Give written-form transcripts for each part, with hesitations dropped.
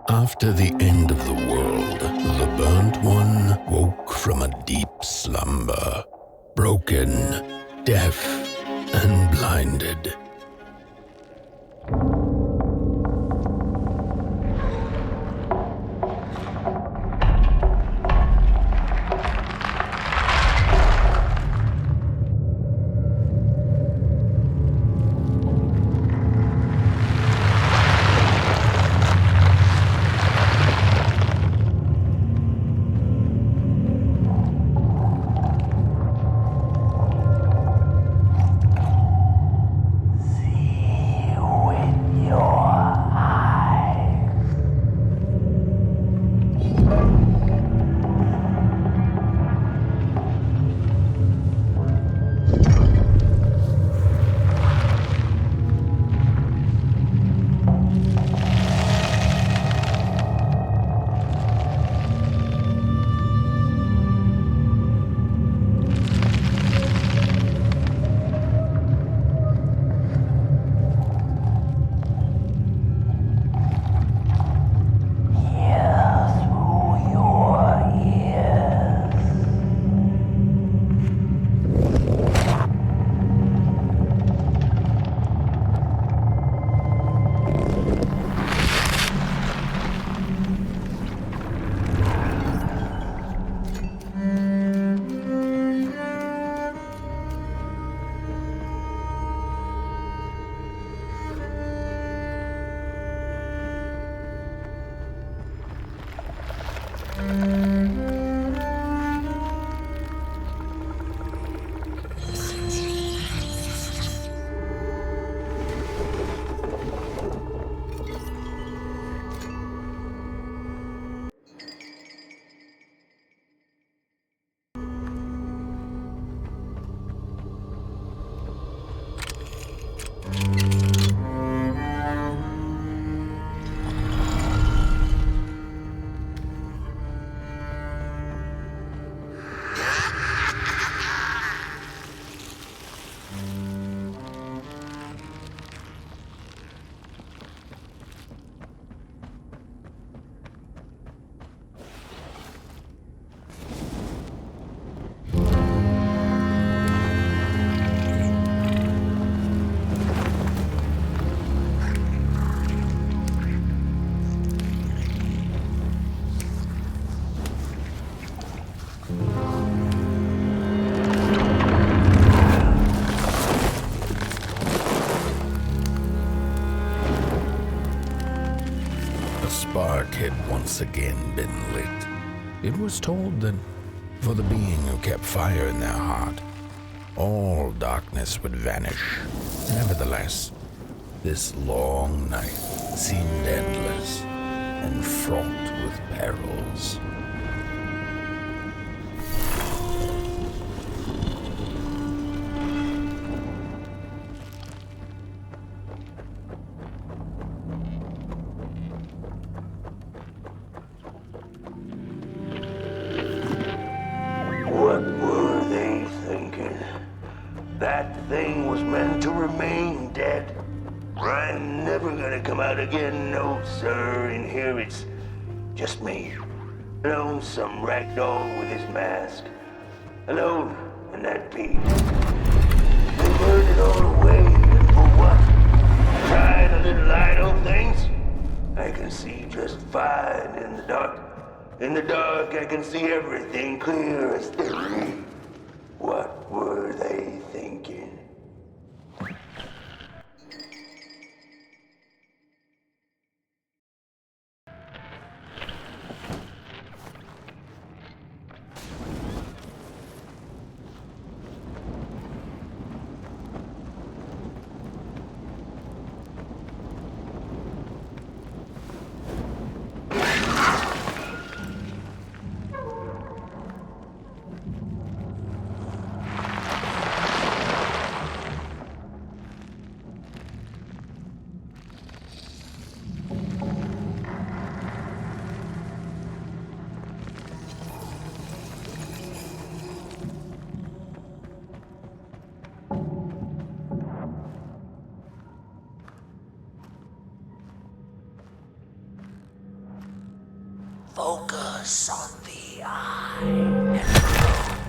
After the end of the world, the burnt one woke from a deep slumber, broken, deaf, and blinded. Had once again been lit. It was told that for the being who kept fire in their heart, all darkness would vanish. Nevertheless, this long night seemed endless and fraught with perils. Again, no, sir. In here it's just me. Alone, some ragdoll with his mask. Alone, and that beat. They burned it all away, and for what? Trying a little light on things? I can see just fine in the dark. In the dark, I can see everything clear as day. What were they thinking? Focus on the eye and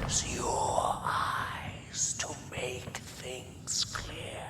close your eyes to make things clear.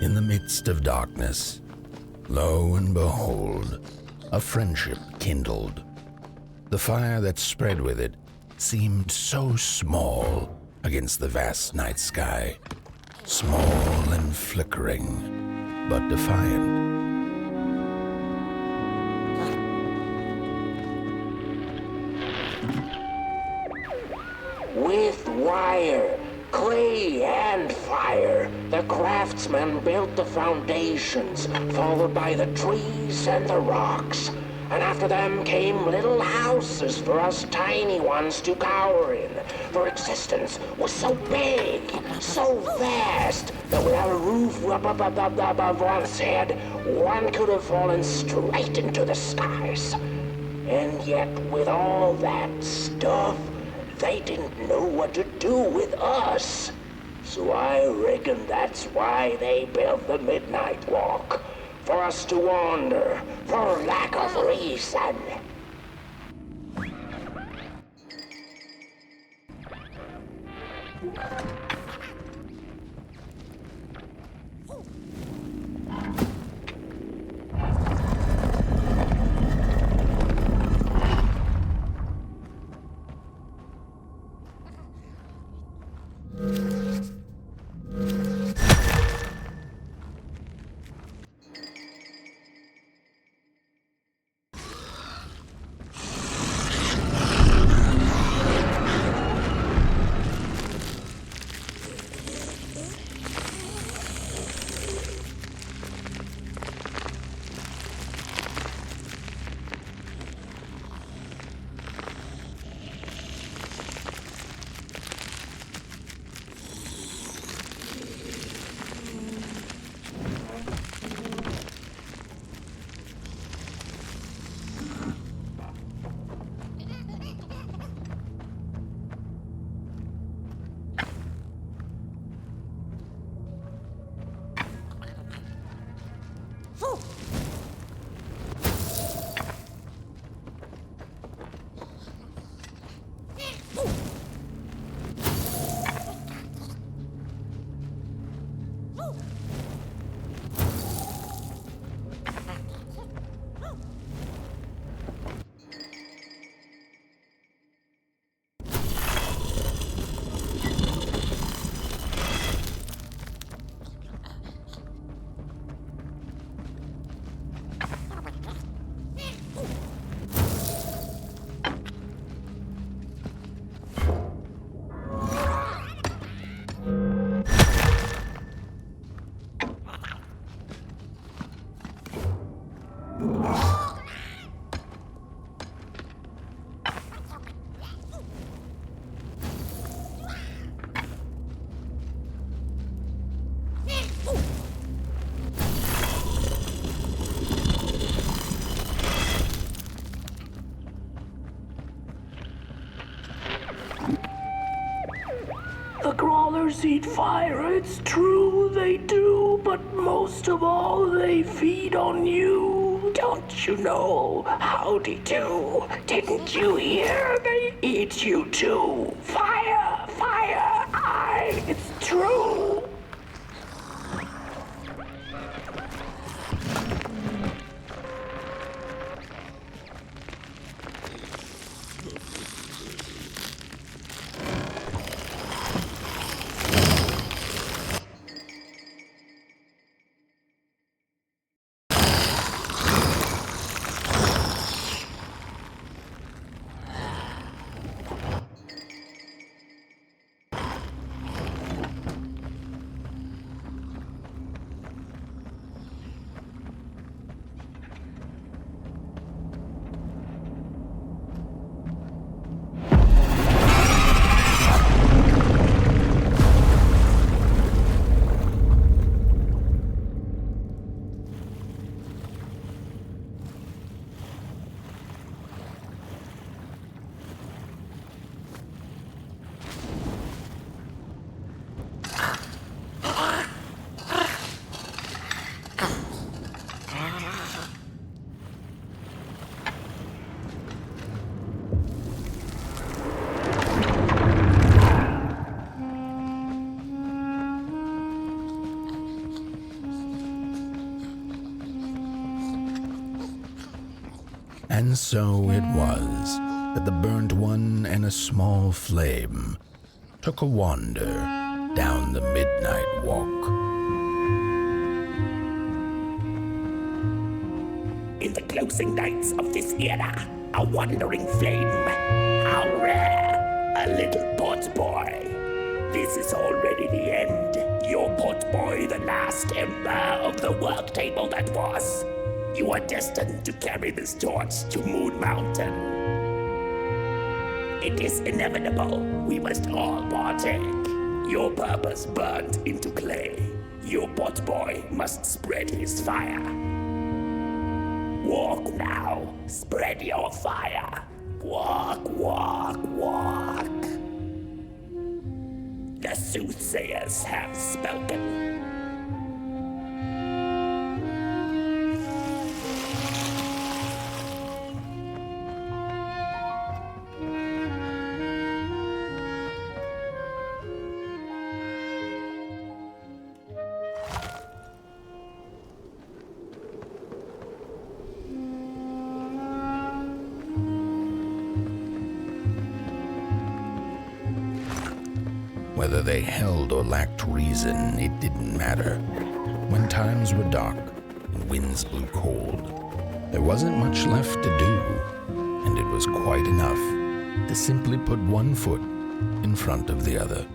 In the midst of darkness, lo and behold, a friendship kindled. The fire that spread with it seemed so small against the vast night sky, small and flickering, but defiant. With wire, clay, and fire, the craftsmen built the foundations, followed by the trees and the rocks. And after them came little houses for us tiny ones to cower in. For existence was so big, so vast, that without a roof above one's head, one could have fallen straight into the skies. And yet, with all that stuff, they didn't know what to do with us. So I reckon that's why they built the Midnight Walk. For us to wander, for lack of reason. The crawlers eat fire, it's true they do, but most of all they feed on you. Don't you know? Howdy do. Didn't you hear? They eat you too. Fire, fire, aye, it's true. And so it was that the burnt one and a small flame took a wander down the midnight walk. In the closing nights of this era, a wandering flame. How rare, a little pot boy. This is already the end. Your pot boy, the last ember of the work table that was. You are destined to carry this torch to Moon Mountain. It is inevitable. We must all partake. Your purpose burnt into clay. Your pot boy must spread his fire. Walk now. Spread your fire. Walk, walk, walk. The soothsayers have spoken. Whether they held or lacked reason, it didn't matter. When times were dark and winds blew cold, there wasn't much left to do, and it was quite enough to simply put one foot in front of the other.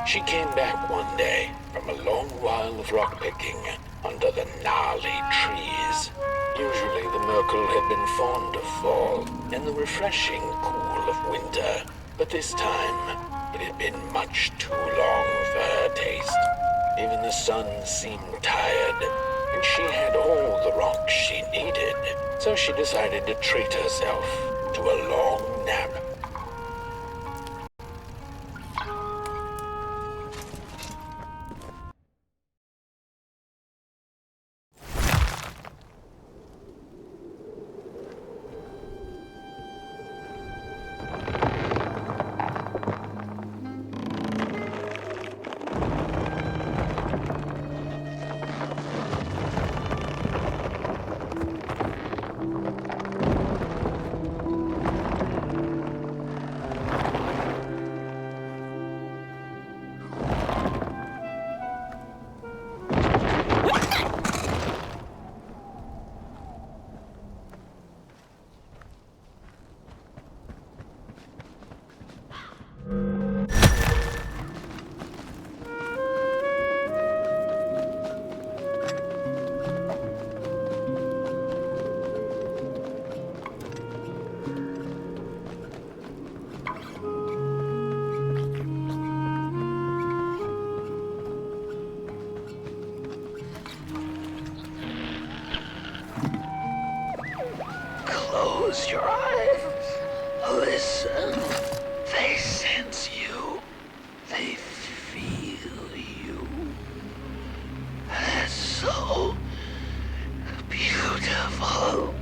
She came back one day from a long while of rock-picking under the gnarly trees. Usually the Merkle had been fond of fall and the refreshing cool of winter, but this time it had been much too long for her taste. Even the sun seemed tired, and she had all the rocks she needed, so she decided to treat herself to a long nap. Close your eyes. Listen. They sense you. They feel you. That's so beautiful.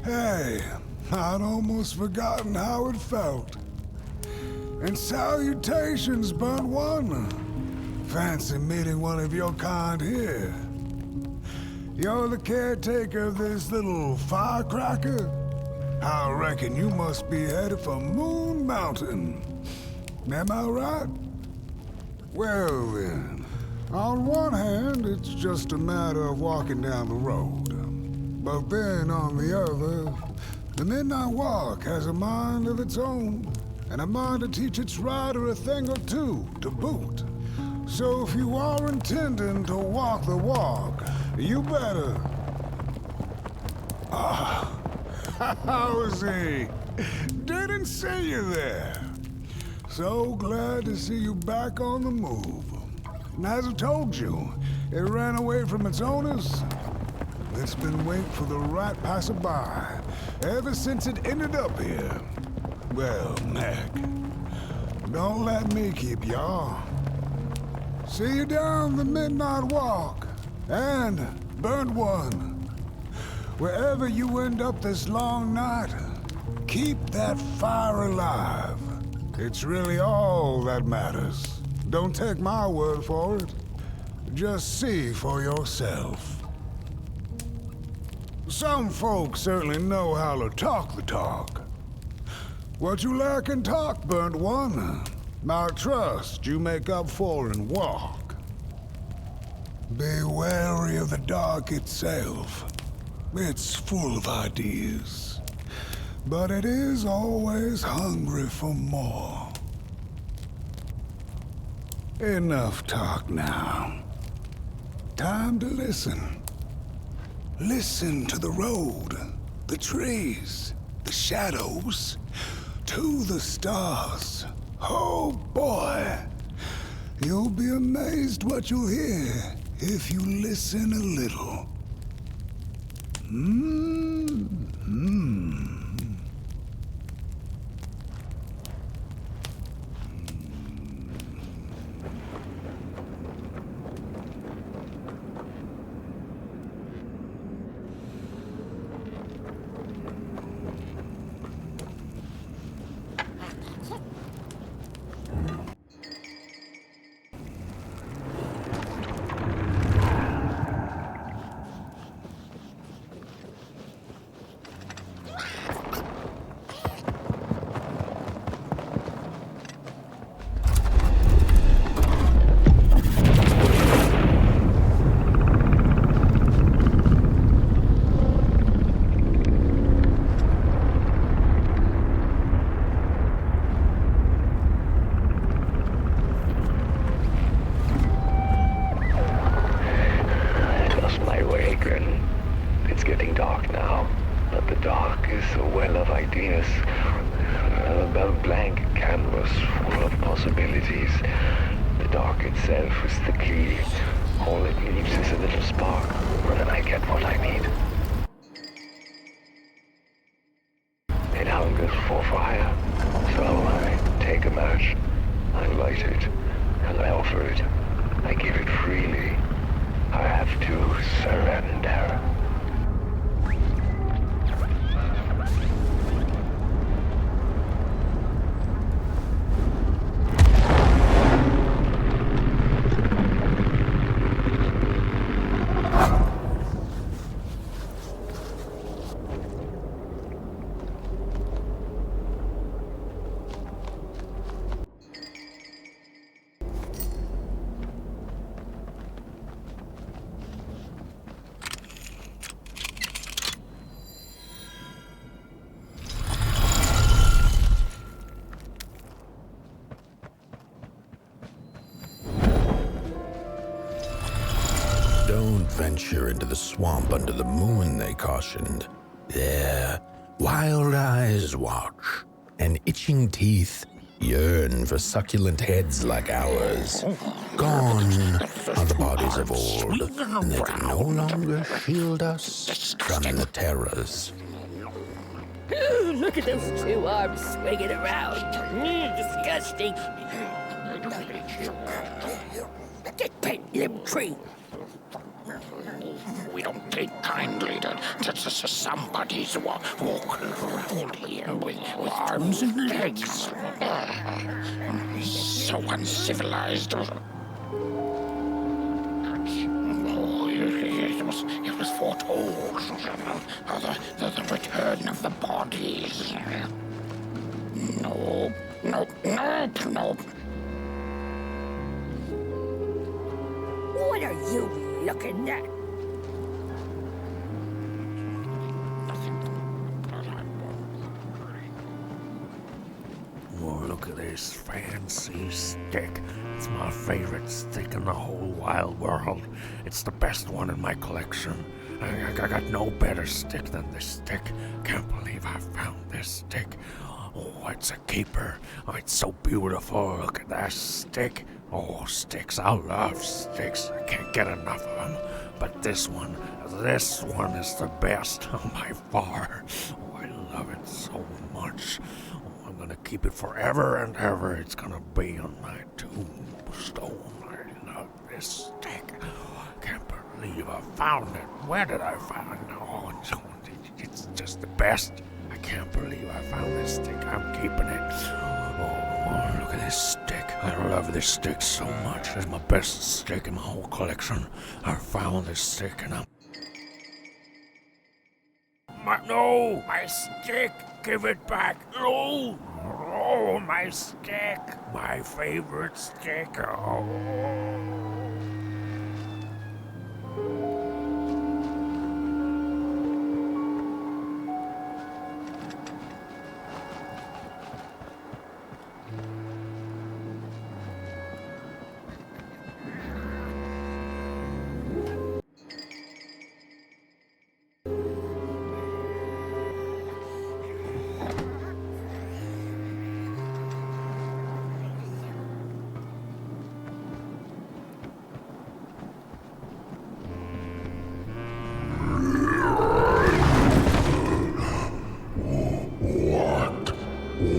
Hey, I'd almost forgotten how it felt. And salutations, burnt one. Fancy meeting one of your kind here. You're the caretaker of this little firecracker? I reckon you must be headed for Moon Mountain. Am I right? Well then, on one hand, it's just a matter of walking down the road. But then on the other, the Midnight Walk has a mind of its own, and a mind to teach its rider a thing or two to boot. So if you are intending to walk the walk, you better... How's he? Didn't see you there. So glad to see you back on the move. And as I told you, it ran away from its owners. It's been waiting for the right passerby ever since it ended up here. Well, Mac, don't let me keep y'all. See you down the Midnight Walk. And, burnt one, wherever you end up this long night, keep that fire alive. It's really all that matters. Don't take my word for it. Just see for yourself. Some folks certainly know how to talk the talk. What you lack in talk, burnt one, I trust you make up for in walk. Be wary of the dark itself. It's full of ideas, but it is always hungry for more. Enough talk now. Time to listen. Listen to the road, the trees, the shadows, to the stars. Oh boy, you'll be amazed what you'll hear if you listen a little. Don't venture into the swamp under the moon, they cautioned. There, wild eyes watch, and itching teeth yearn for succulent heads like ours. Gone are the bodies of old, and they can no longer shield us from the terrors. Ooh, look at those two arms swinging around. Disgusting. Get back, them tree. We don't take kindly to somebody's walking around here with arms and legs. So uncivilized. Oh, it was foretold. The return of the bodies. Nope. What are you looking at? Oh, look at this fancy stick. It's my favorite stick in the whole wild world. It's the best one in my collection. I got no better stick than this stick. Can't believe I found this stick. Oh, it's a keeper. Oh, it's so beautiful. Look at that stick. Oh, sticks. I love sticks. I can't get enough of them. But this one is the best by far. Oh, I love it so much. Oh, I'm gonna keep it forever and ever. It's gonna be on my tombstone. I love this stick. Oh, I can't believe I found it. Where did I find it? Oh, it's just the best. I can't believe I found this stick. I'm keeping it. Oh, look at this stick. I love this stick so much. It's my best stick in my whole collection. I found this stick and I'm... No! My stick! Give it back! No! Oh, my stick! My favorite stick! Oh.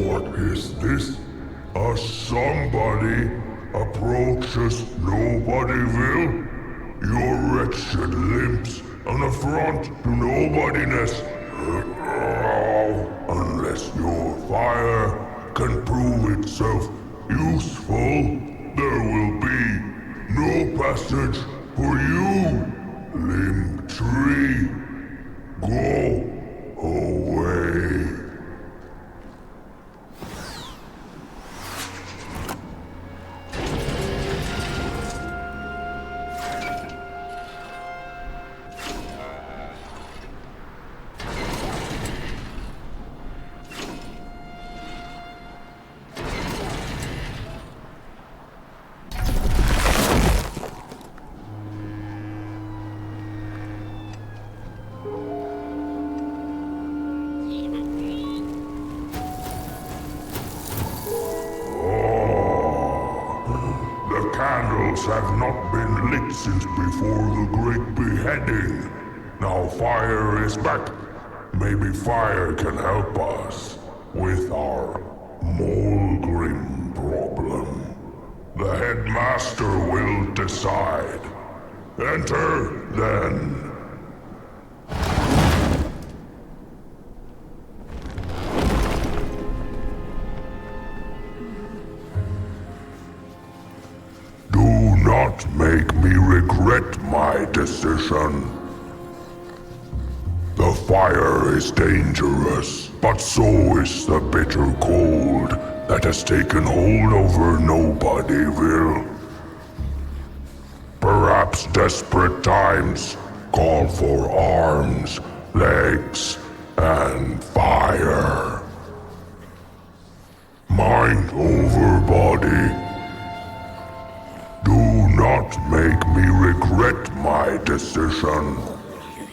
What is this? Somebody approaches nobody will? Your wretched limbs, an affront to nobodiness. Unless your fire can prove itself useful, there will be no passage for you, limb tree. Go away. Candles have not been lit since before the great beheading. Now fire is back. Maybe fire can help us with our Molgrim problem. The headmaster will decide. Enter, then. Do not make me regret my decision. The fire is dangerous, but so is the bitter cold that has taken hold over Nobodyville. Perhaps desperate times call for arms, legs, and fire. Mind over body. Do not make me regret my decision.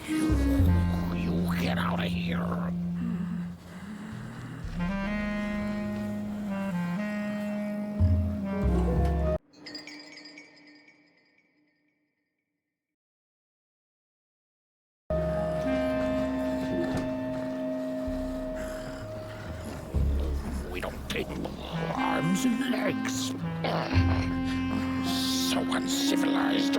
You get out of here. We don't take arms and legs. So uncivilized.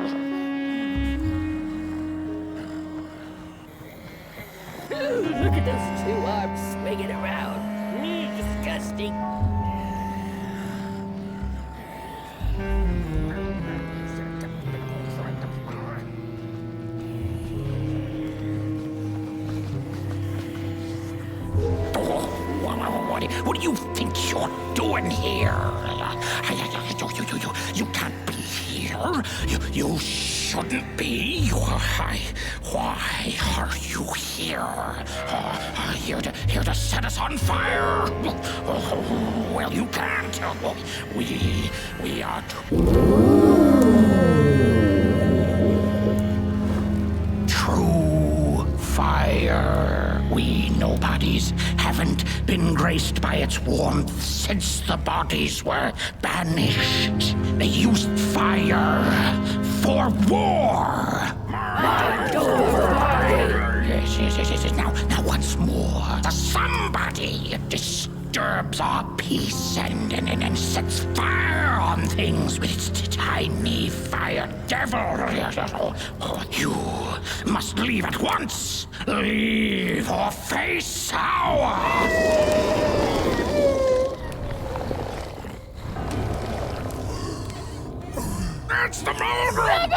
Look at those two arms swinging around. Disgusting. What do you think you're doing here? You can't be here. You shouldn't be. Why are you here? Here to set us on fire? Well, you can't. We are true fire. We nobodies haven't been graced by its warmth since the bodies were banished. They used fire for war. Yes. Now once more, somebody disturbs our peace and sets fire on things with its tiny fire devil. You must leave at once. Leave or face our... It's the Mulgrim!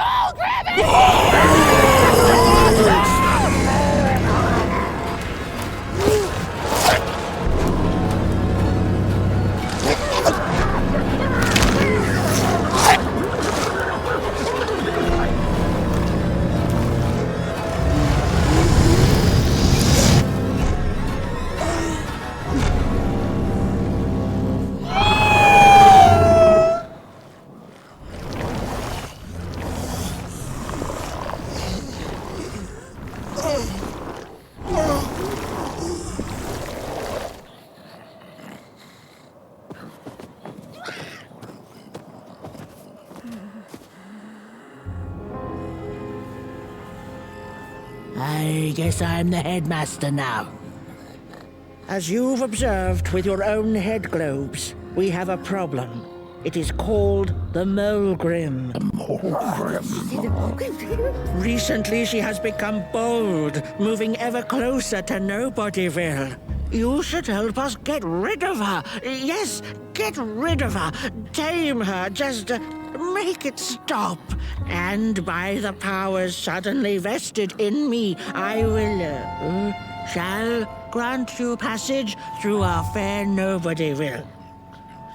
I guess I'm the headmaster now. As you've observed with your own head globes, we have a problem. It is called the Mulgrim. Recently, she has become bold, moving ever closer to Nobodyville. You should help us get rid of her. Yes, get rid of her. Tame her. Just make it stop. And by the powers suddenly vested in me, I will, shall grant you passage through our fair Nobodyville.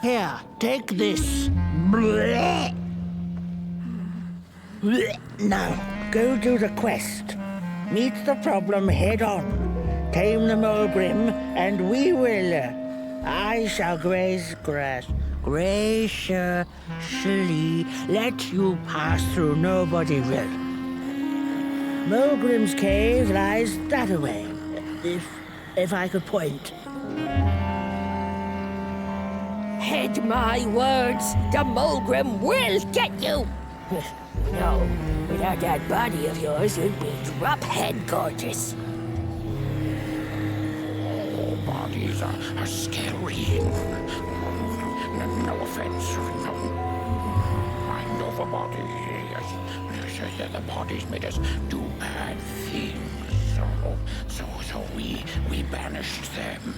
Here, take this. Blech. Blech. Now, go do the quest. Meet the problem head on. Tame the Mulgrim, and we will, I shall graciously let you pass through Nobodyville. Mulgrim's cave lies that away, if I could point. Heed my words, the Mulgrim will get you! No, without that body of yours, you'd be drop-head gorgeous. Bodies are scary. No offense. No. I know the body. Yes. The bodies made us do bad things. So we banished them.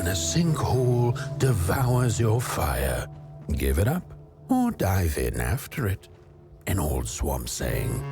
when a sinkhole devours your fire. Give it up or dive in after it. An old swamp saying.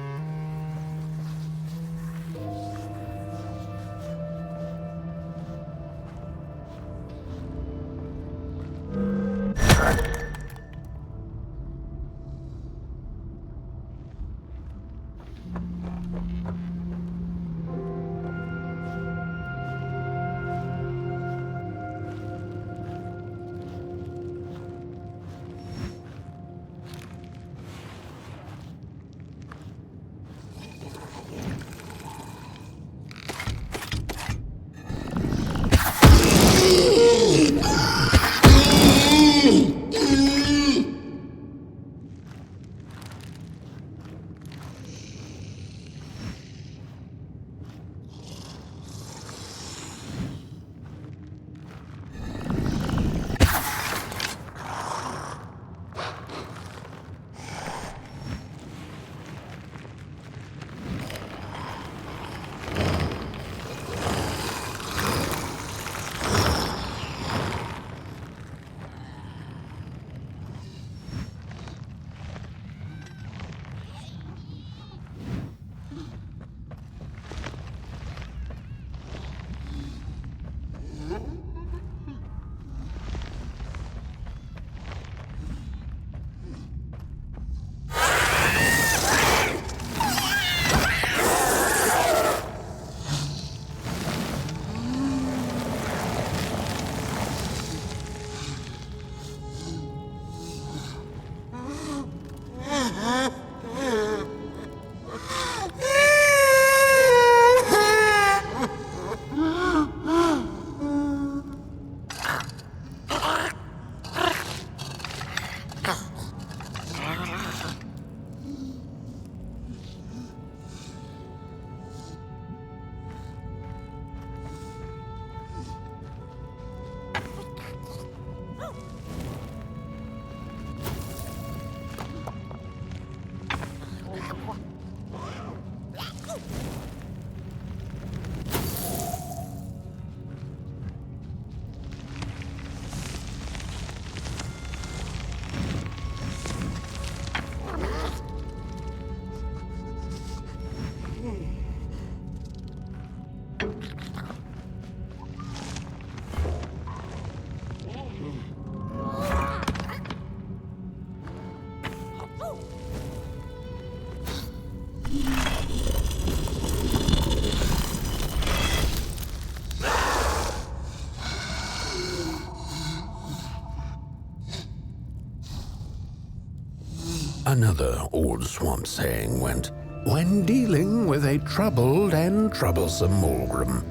Another old swamp saying went, when dealing with a troubled and troublesome Mulgrim,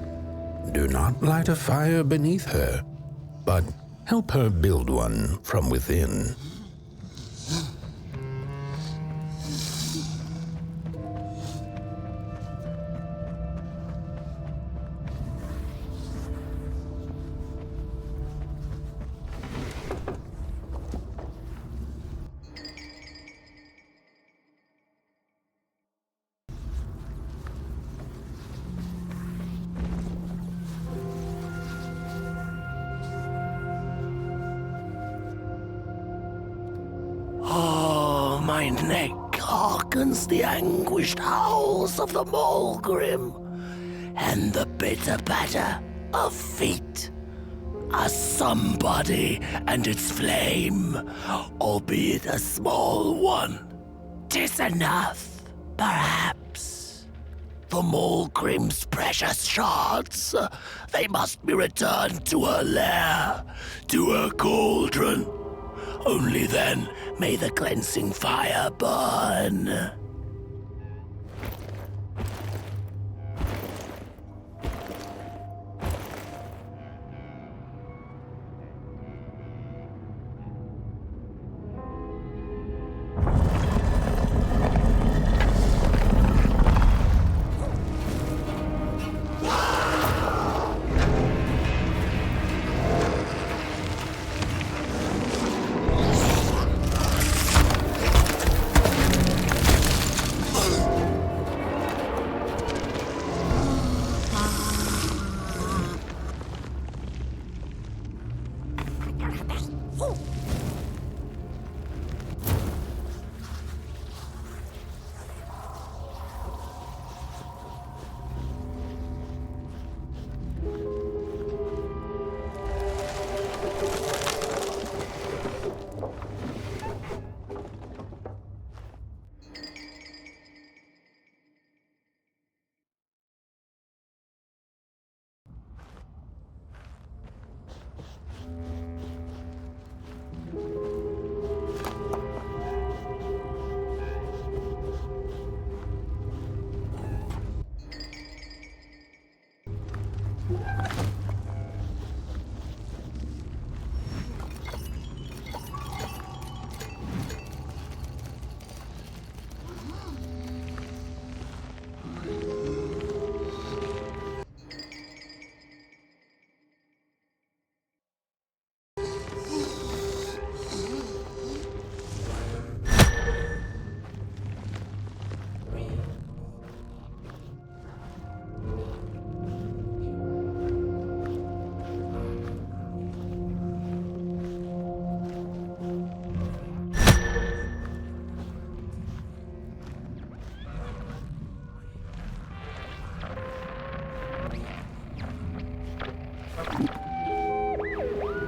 do not light a fire beneath her, but help her build one from within. My neck hearkens the anguished howls of the Mulgrim, and the bitter patter of feet. A somebody and its flame, albeit a small one. 'Tis enough, perhaps. The Mulgrim's precious shards, they must be returned to her lair, to her cauldron. Only then may the cleansing fire burn.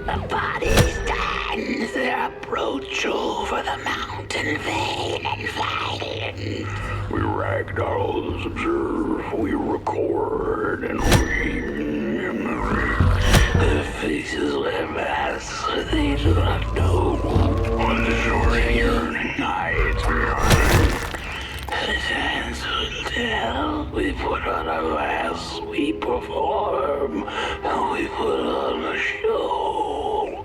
The bodies dance their approach over the mountain vain and violent. We ragdolls observe, we record, and we Their faces wear masks they do not know. on the shore here tonight. The sands will tell. We put on a mask, we perform, and we put on a show.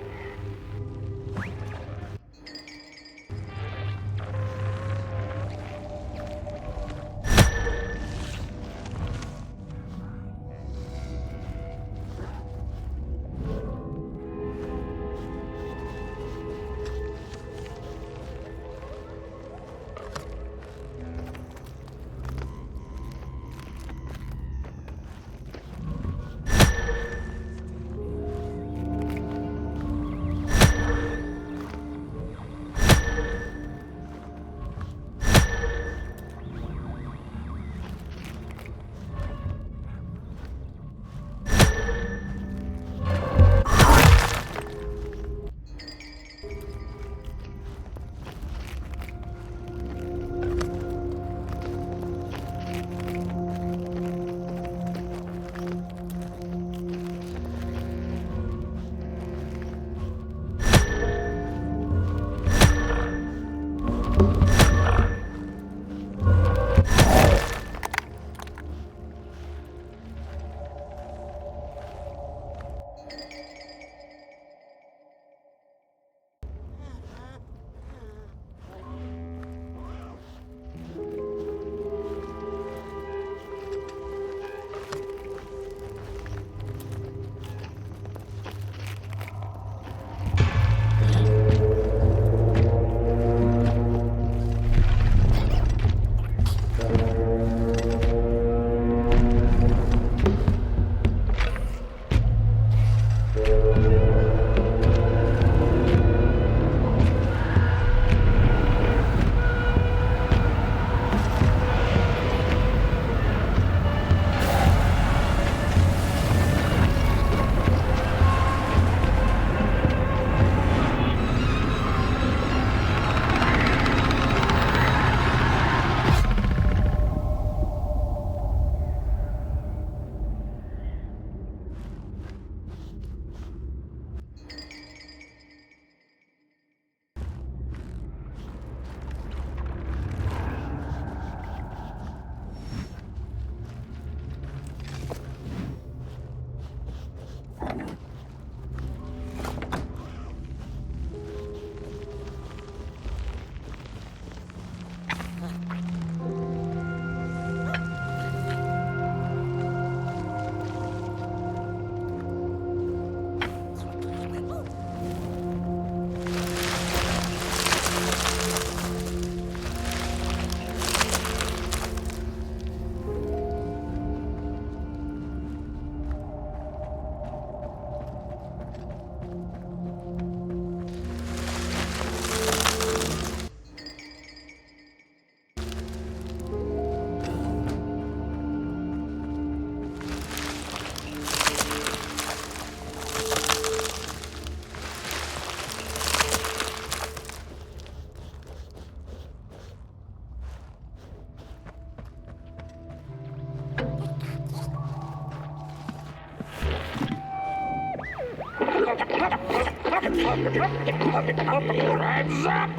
Hands up!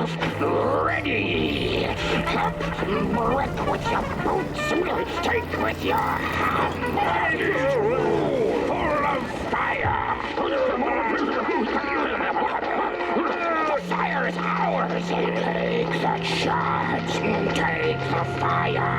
Ready! Break with your boots! Take with your hands! Full of fire! The fire is ours! Take the charge! Take the fire!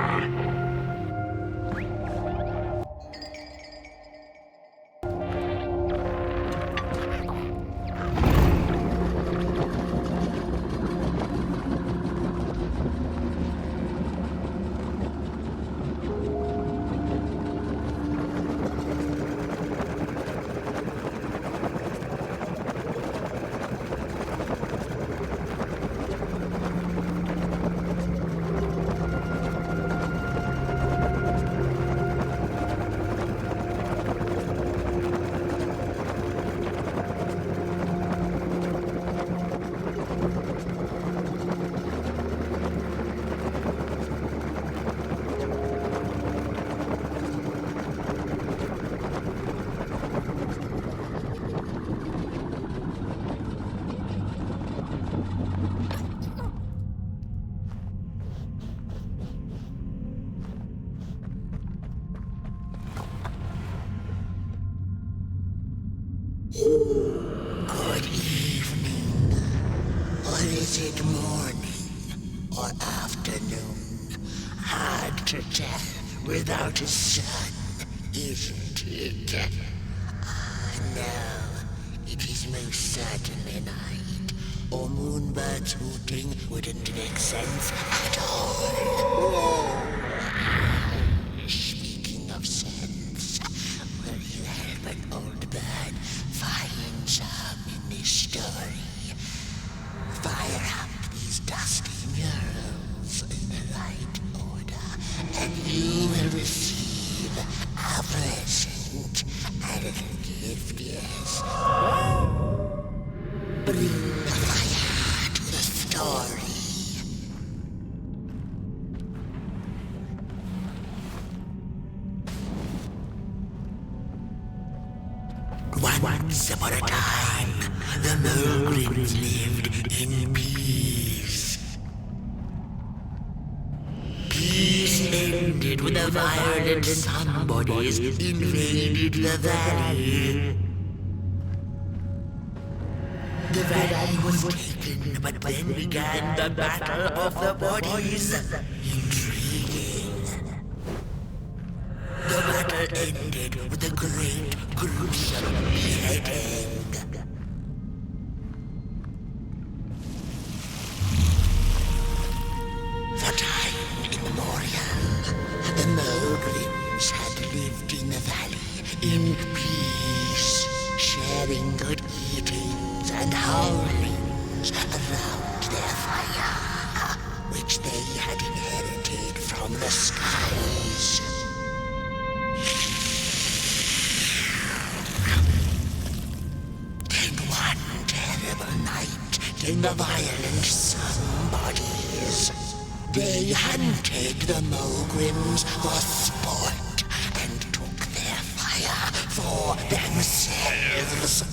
Good evening. Or is it morning or afternoon? Hard to tell without a sun, isn't it? No, it is most certainly night. Or moonbirds hooting wouldn't make sense at all. Speaking of sense, will you help an old bird find some in this story? Fire up these dusty murals in the right order, and you will receive a present, a little gift, yes. Bring the fire to the story. Once upon a time, the Mulgrins lived in peace. Peace ended when the violent somebodies invaded the valley. The valley was taken, but then began the Battle of the Bodies. Intriguing. The battle ended with a great, gruesome beheading. For time immemorial, the Mulgrins had lived in the valley in peace, sharing good eatings and howlings around their fire, which they had inherited from the skies. Then one terrible night came the violent somebodies. They hunted the Mulgrims for sport and took their fire for themselves.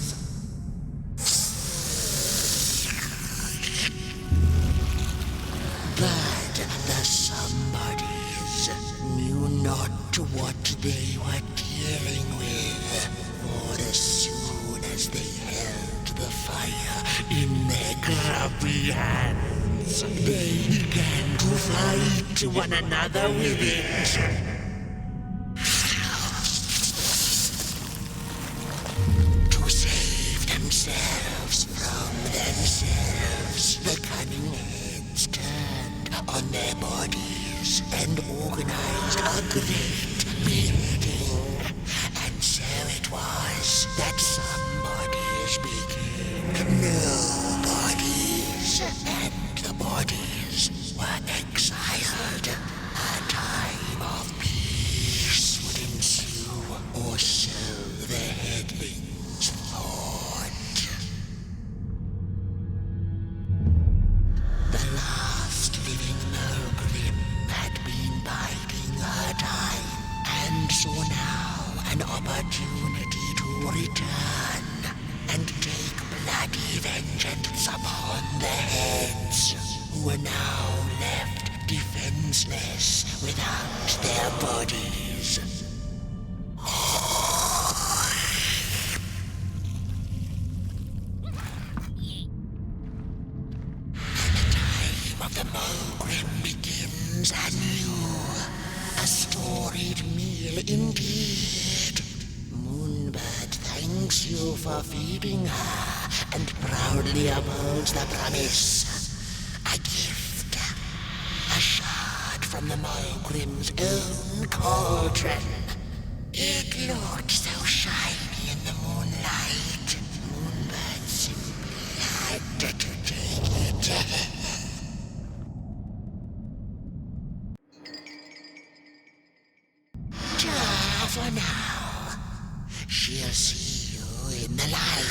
But the somebodies knew not what they were dealing with, for as soon as they held the fire in their grubby hands, they began to fight one another with it. To save themselves from themselves, the cunning heads turned on their bodies and organized a great meeting. And so it was that somebodies became nobodies, and the bodies were exiled. A time of peace would ensue, or so the headlings thought. The last living Mulgrim had been biding her time vengeance upon the heads, who are now left defenseless without their bodies. Of the Mulgrim begins anew. A storied meal indeed. Moonbird thanks you for feeding her and proudly upholds the promise. A gift. A shard from the Mulgrim's own cauldron. It looked so shiny in the moonlight. Moonbird simply had to take it. For now, she'll see you in the light.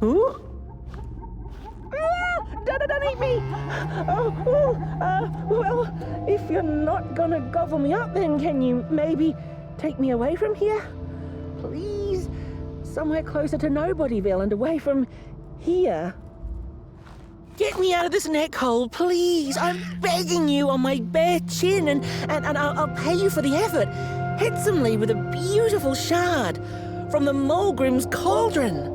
Huh? Don't eat me! Well, if you're not gonna gobble me up, then can you maybe take me away from here? Please? Somewhere closer to Nobodyville and away from here. Get me out of this neck hole, please. I'm begging you on my bare chin, and I'll pay you for the effort. Handsomely with a beautiful shard from the Mulgrim's cauldron.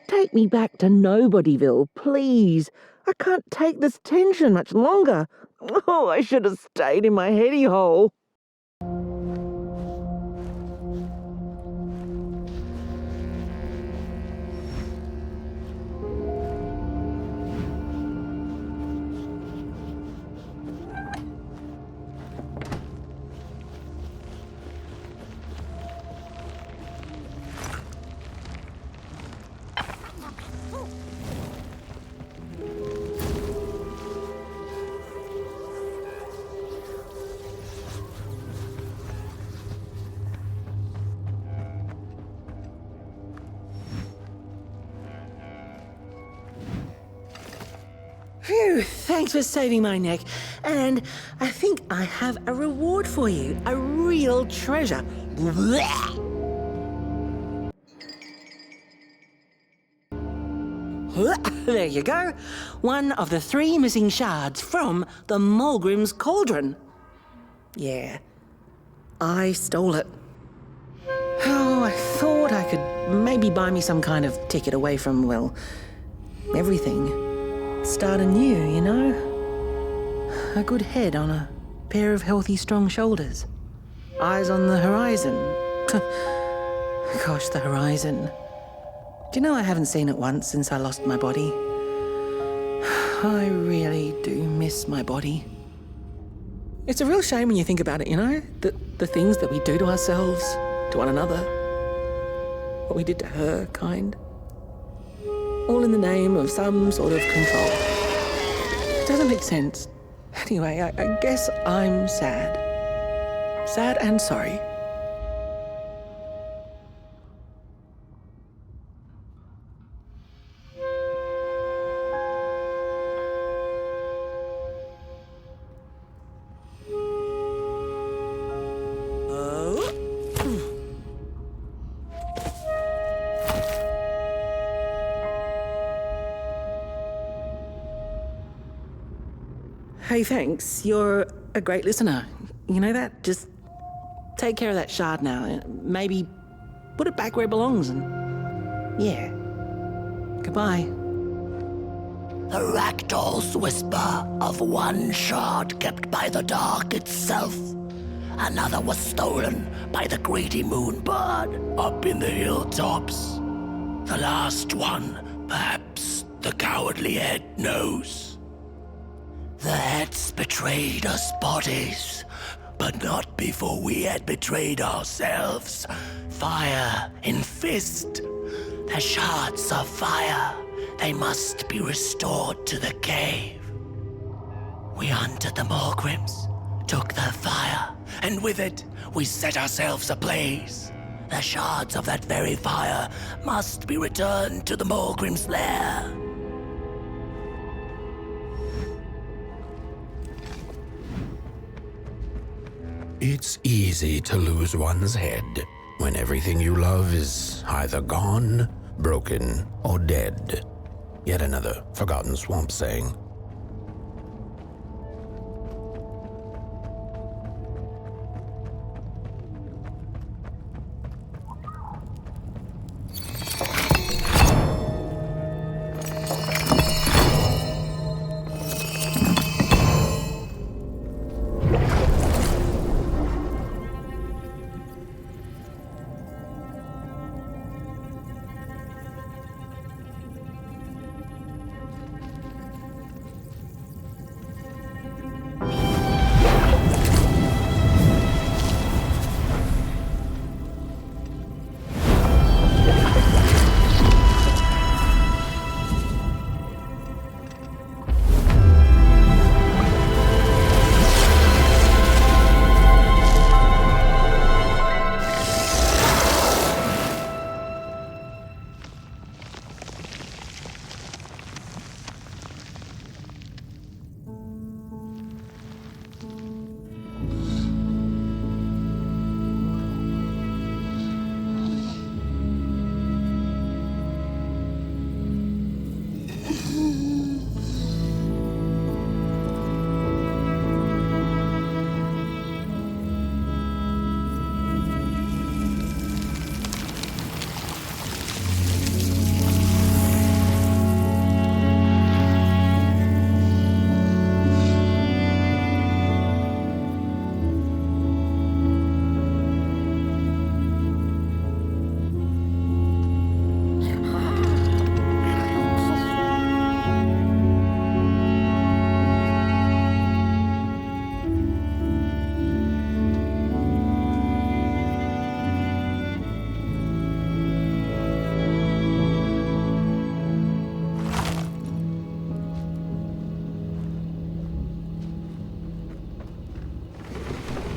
Take me back to Nobodyville, please. I can't take this tension much longer. Oh, I should have stayed in my heady hole. Phew, thanks for saving my neck. And I think I have a reward for you. A real treasure. There you go. One of the 3 missing shards from the Mulgrim's cauldron. Yeah, I stole it. Oh, I thought I could maybe buy me some kind of ticket away from, well, everything. Start anew, you know? A good head on a pair of healthy, strong shoulders. Eyes on the horizon. Gosh, the horizon. Do you know I haven't seen it once since I lost my body? I really do miss my body. It's a real shame when you think about it, you know? The things that we do to ourselves, to one another. What we did to her, kind. All in the name of some sort of control. It doesn't make sense. Anyway, I guess I'm sad. Sad and sorry. Hey, thanks. You're a great listener. You know that? Just take care of that shard now. Maybe put it back where it belongs and... yeah. Goodbye. The ragdoll's whisper of one shard kept by the dark itself. Another was stolen by the greedy moonbird up in the hilltops. The last one, perhaps the cowardly head knows. The heads betrayed us bodies, but not before we had betrayed ourselves. Fire in fist. The shards of fire. They must be restored to the cave. We hunted the Morgrims, took their fire, and with it, we set ourselves ablaze. The shards of that very fire must be returned to the Morgrims' lair. It's easy to lose one's head when everything you love is either gone, broken, or dead. Yet another forgotten swamp saying.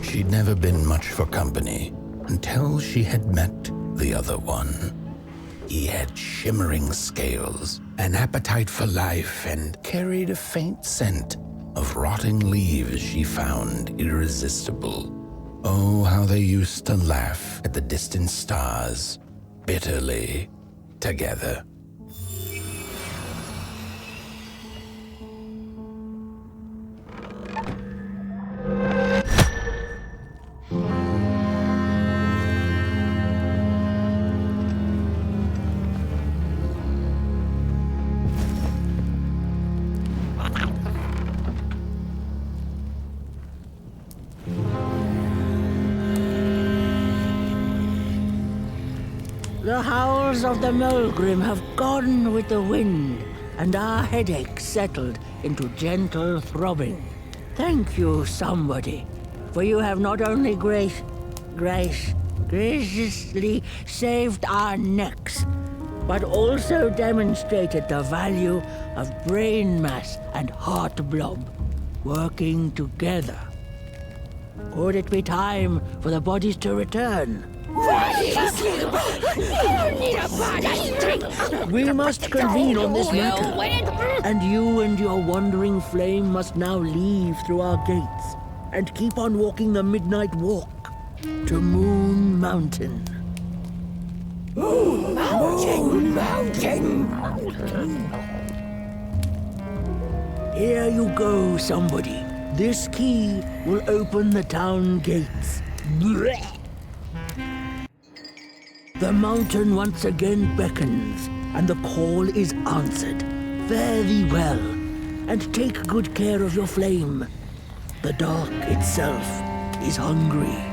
She'd never been much for company until she had met the other one. He had shimmering scales, an appetite for life, and carried a faint scent of rotting leaves she found irresistible. Oh, how they used to laugh at the distant stars, bitterly, together. The howls of the Mulgrim have gone with the wind, and our headaches settled into gentle throbbing. Thank you, somebody, for you have not only graciously saved our necks, but also demonstrated the value of brain mass and heart blob working together. Could it be time for the bodies to return? We must convene on this matter, and you and your wandering flame must now leave through our gates and keep on walking the midnight walk to Moon Mountain. Moon Mountain! Here you go, somebody. This key will open the town gates. The mountain once again beckons, and the call is answered. Fare thee well, and take good care of your flame. The dark itself is hungry.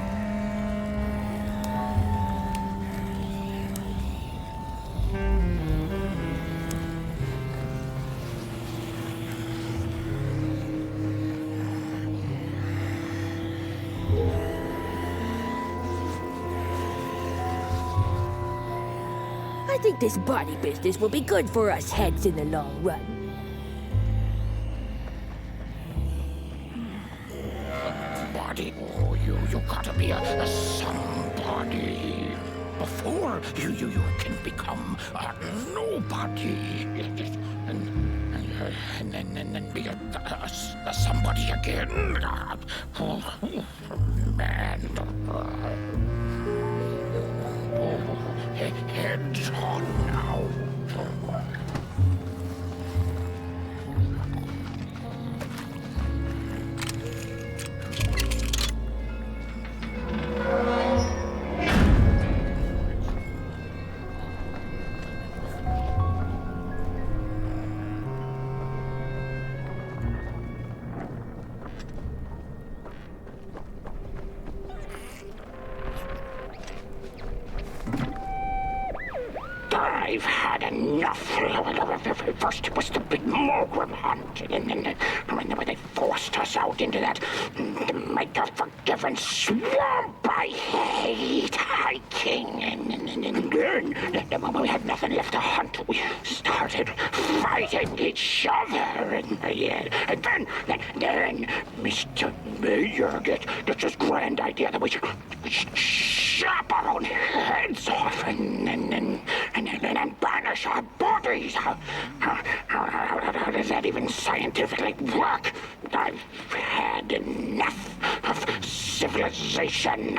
I think this body business will be good for us heads in the long run. Body, oh, you gotta be a somebody. Before you can become a nobody. And then be a somebody again. Oh, man. Heads on now. I've had enough. First it was the big Mulgrim hunt, and then when they forced us out into that make-a-forgiven swamp. I hate hiking, and then when we had nothing left to hunt, we started fighting each other, and then Mr. Mayor gets this grand idea that we should chop our own heads off and banish our bodies. How does that even scientifically work? I've had enough of civilization.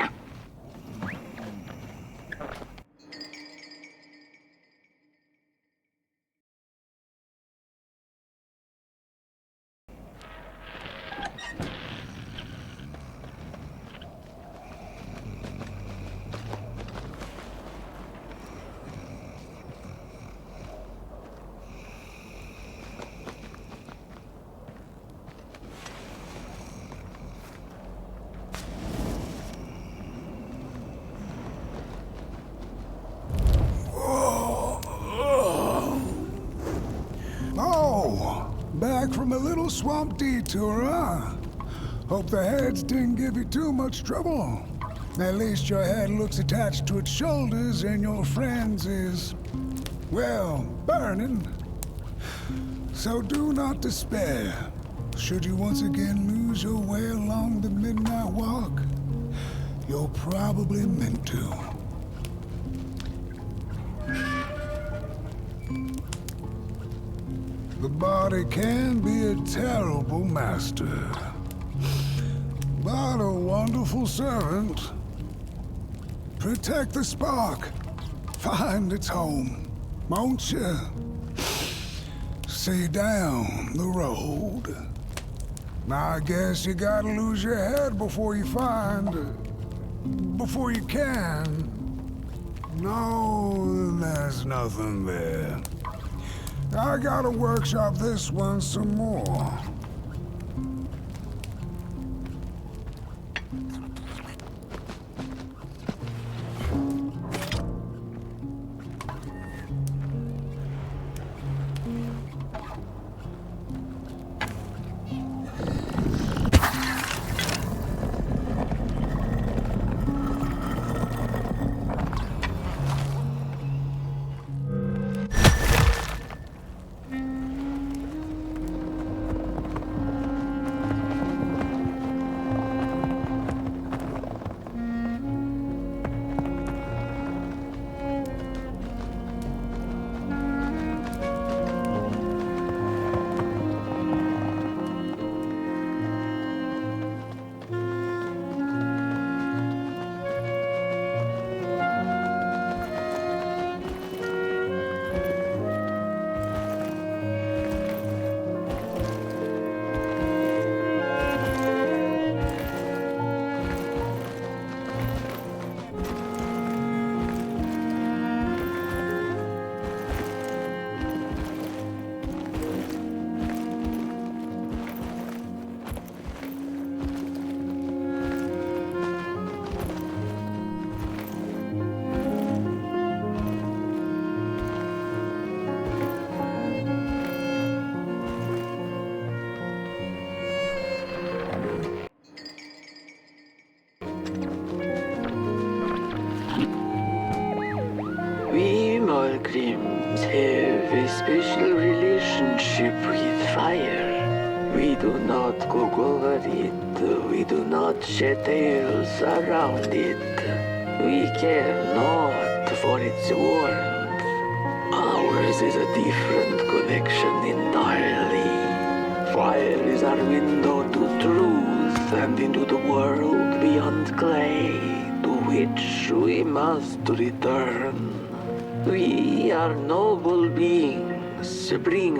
Back from a little swamp detour, huh? Hope the heads didn't give you too much trouble. At least your head looks attached to its shoulders and your friend's is, well, burning. So do not despair. Should you once again lose your way along the midnight walk, you're probably meant to. The body can be a terrible master, but a wonderful servant. Protect the spark. Find its home, won't you? See down the road. I guess you gotta lose your head before you can. No, there's nothing there. I gotta workshop this one some more. pilgrims have a special relationship with fire. We do not cook over it. We do not shed tales around it. We care not for its warmth. Ours is a different connection entirely. Fire is our window to truth and into the world beyond clay, to which we must return. We are noble beings, bring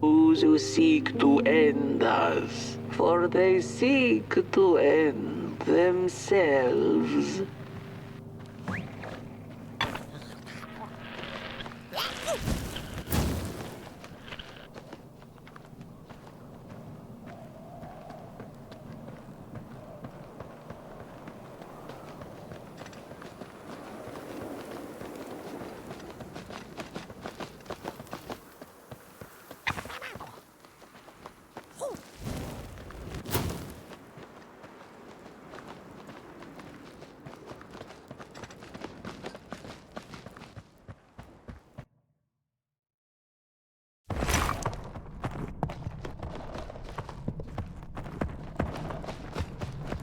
those who seek to end us, for they seek to end themselves.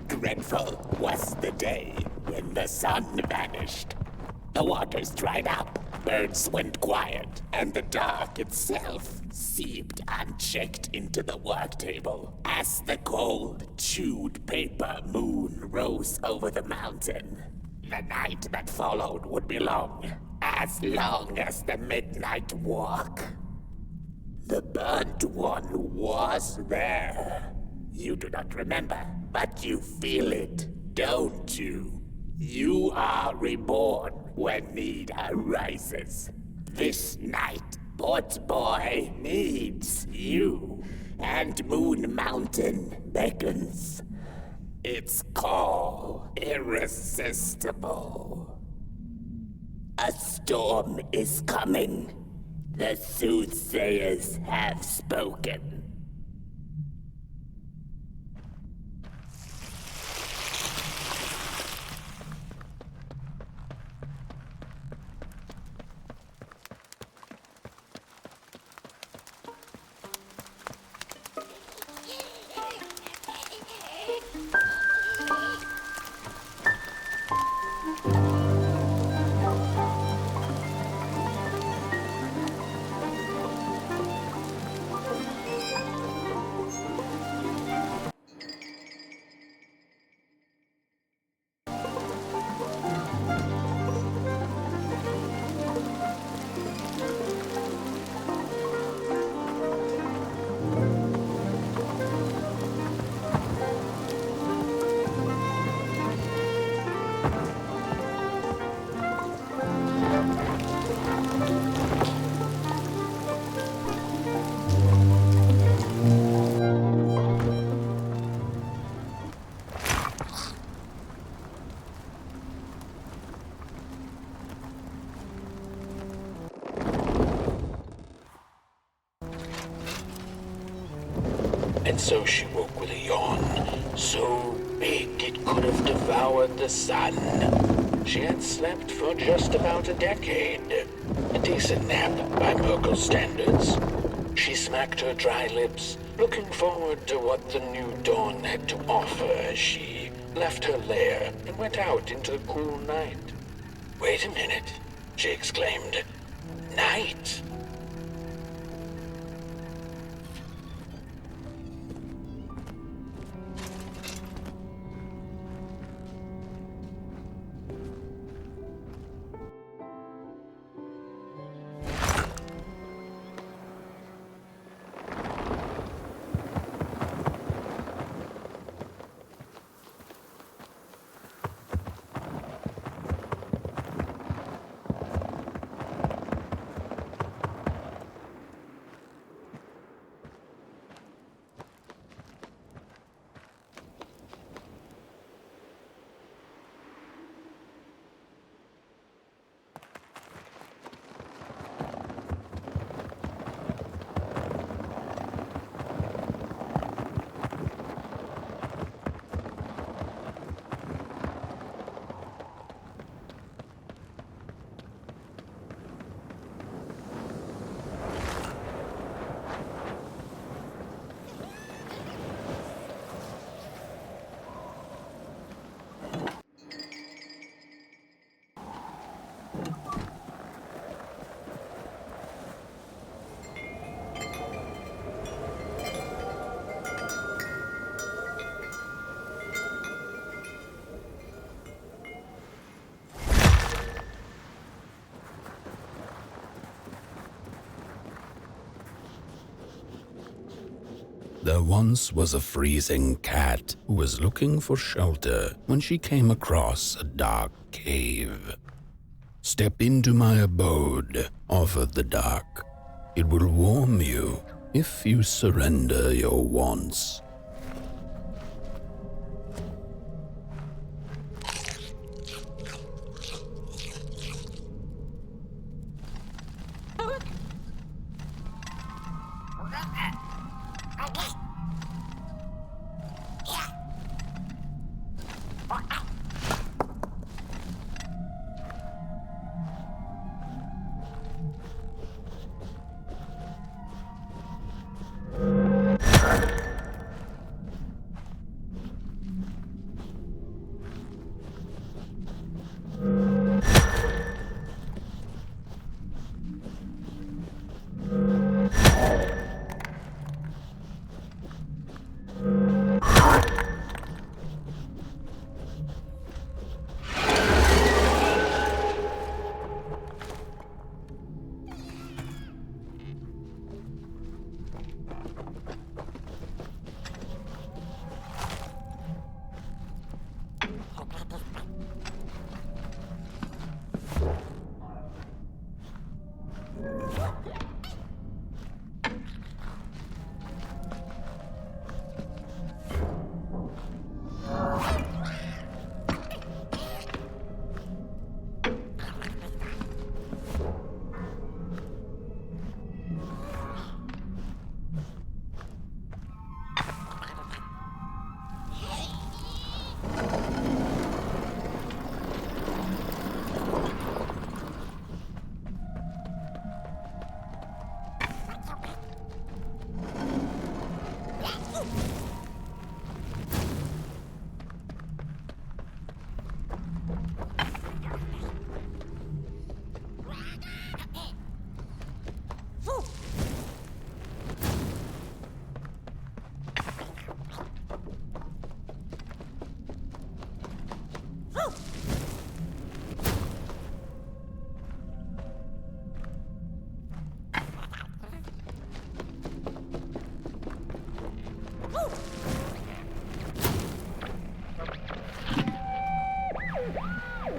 Dreadful was the day when the sun vanished. The waters dried up, birds went quiet, and the dark itself seeped unchecked into the work table as the cold, chewed paper moon rose over the mountain. The night that followed would be long as the midnight walk. The burnt one was there. You do not remember, but you feel it, don't you? You are reborn when need arises. This night, Port Boy needs you, and Moon Mountain beckons. Its call irresistible. A storm is coming. The soothsayers have spoken. And so she woke with a yawn, so big it could have devoured the sun. She had slept for just about a decade. A decent nap by Merkel standards. She smacked her dry lips, looking forward to what the new dawn had to offer as she left her lair and went out into the cool night. Wait a minute, she exclaimed. Night? There once was a freezing cat who was looking for shelter when she came across a dark cave. "Step into my abode," offered the dark. "It will warm you if you surrender your wants."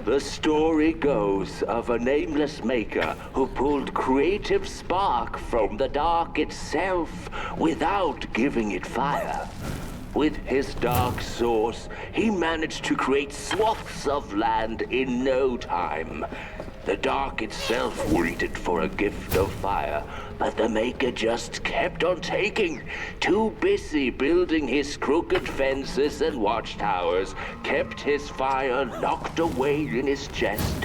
The story goes of a nameless maker who pulled creative spark from the dark itself without giving it fire. With his dark source, he managed to create swaths of land in no time. The dark itself waited for a gift of fire, but the maker just kept on taking. Too busy building his crooked fences and watchtowers, kept his fire locked away in his chest.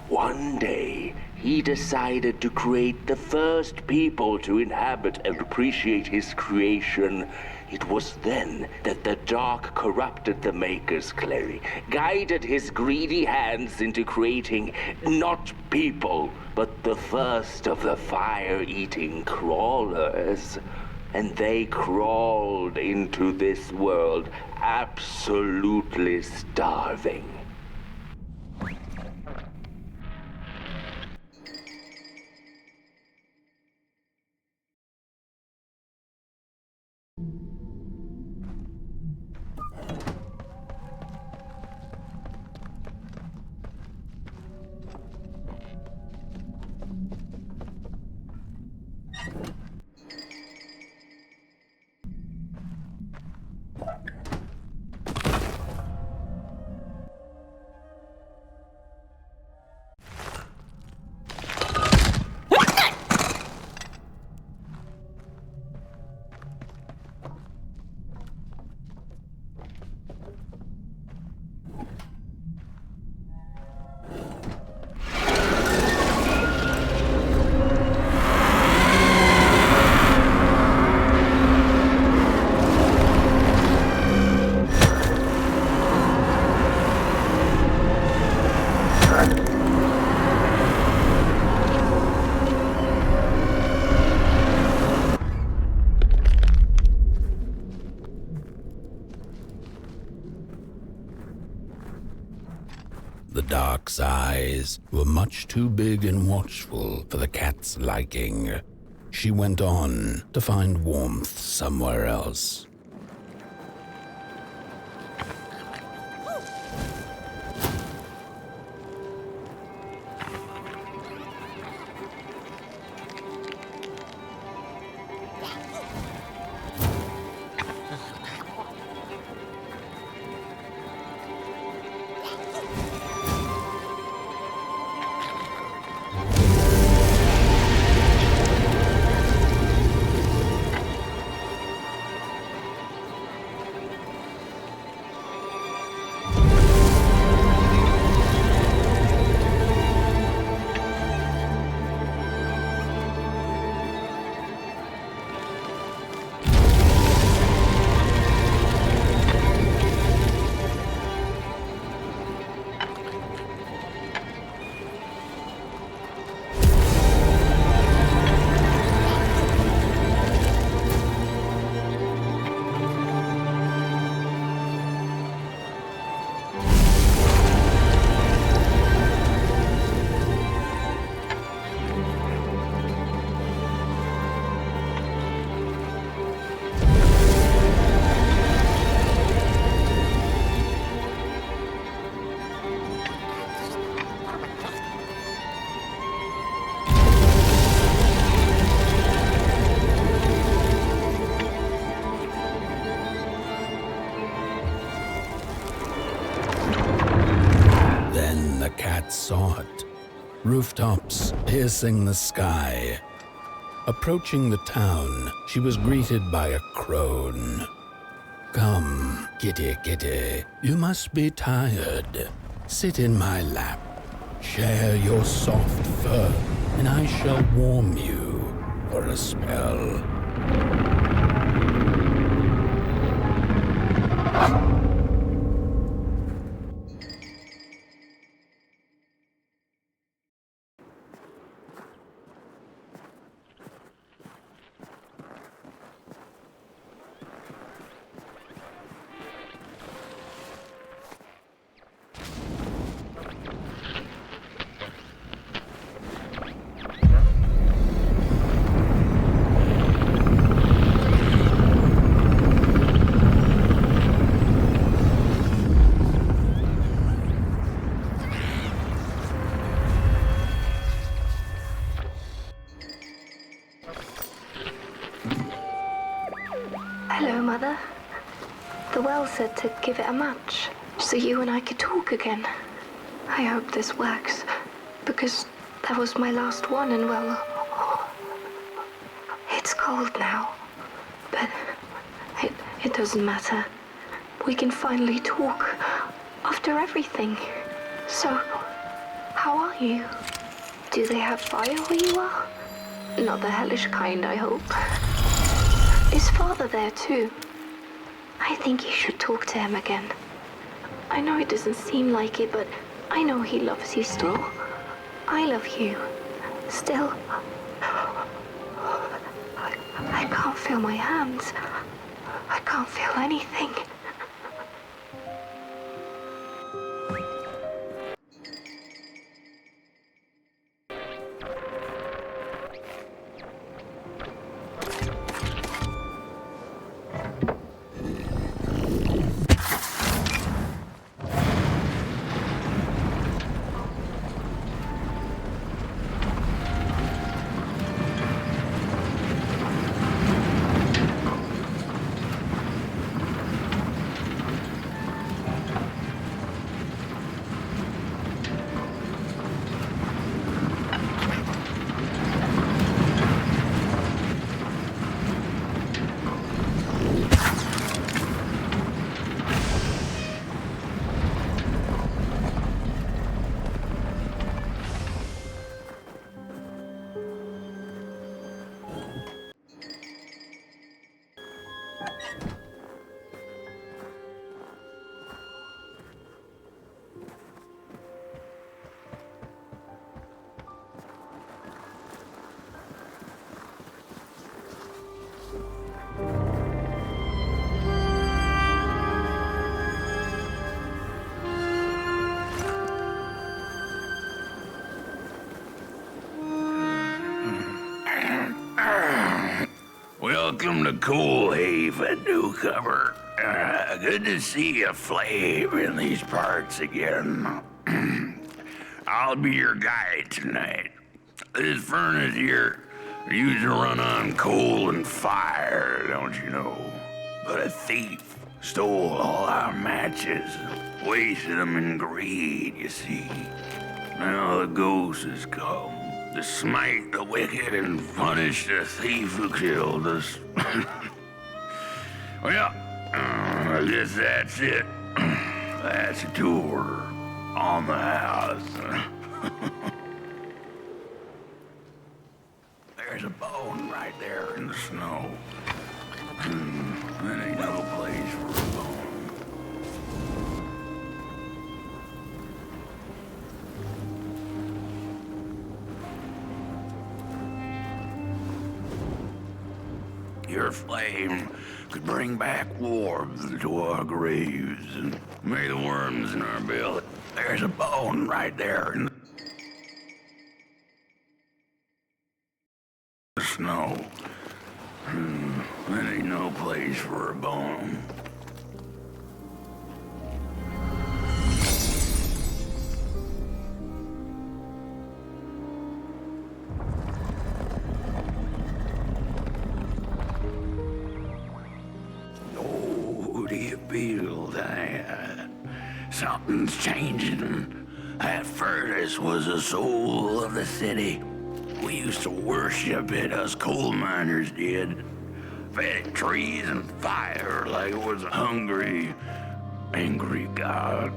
One day, he decided to create the first people to inhabit and appreciate his creation. It was then that the dark corrupted the maker's clay, guided his greedy hands into creating not people, but the first of the fire-eating crawlers. And they crawled into this world absolutely starving. The dark's eyes were much too big and watchful for the cat's liking. she went on to find warmth somewhere else. Saw it. Rooftops piercing the sky. Approaching the town, she was greeted by a crone. Come, kitty, kitty, you must be tired. Sit in my lap. Share your soft fur, and I shall warm you for a spell. Hello, Mother. The well said to give it a match, so you and I could talk again. I hope this works, because that was my last one, and well, it's cold now. But it doesn't matter. We can finally talk after everything. So, how are you? Do they have fire where you are? Not the hellish kind, I hope. Is Father there too? I think you should talk to him again. I know it doesn't seem like it, but I know he loves you still. I love you. Still. I can't feel my hands. I can't feel anything. Welcome to Cool Haven, newcomer. Good to see a flame in these parts again. I'll be your guide tonight. This furnace here used to run on coal and fire, don't you know? But a thief stole all our matches, wasted them in greed, you see. Now the ghost has come to smite the wicked and punish the thief who killed us. Well, I guess that's it. That's a tour on the house. There's a bone right there in the snow. That ain't no place for a bone. Your flame could bring back warmth to our graves, and may the worms in our belly. There's a bone right there in the snow. That ain't no place for a bone. Oh, do you feel that? Something's changing. That furnace was the soul of the city. We used to worship it, us coal miners did. Fed it trees and fire like it was a hungry, angry god.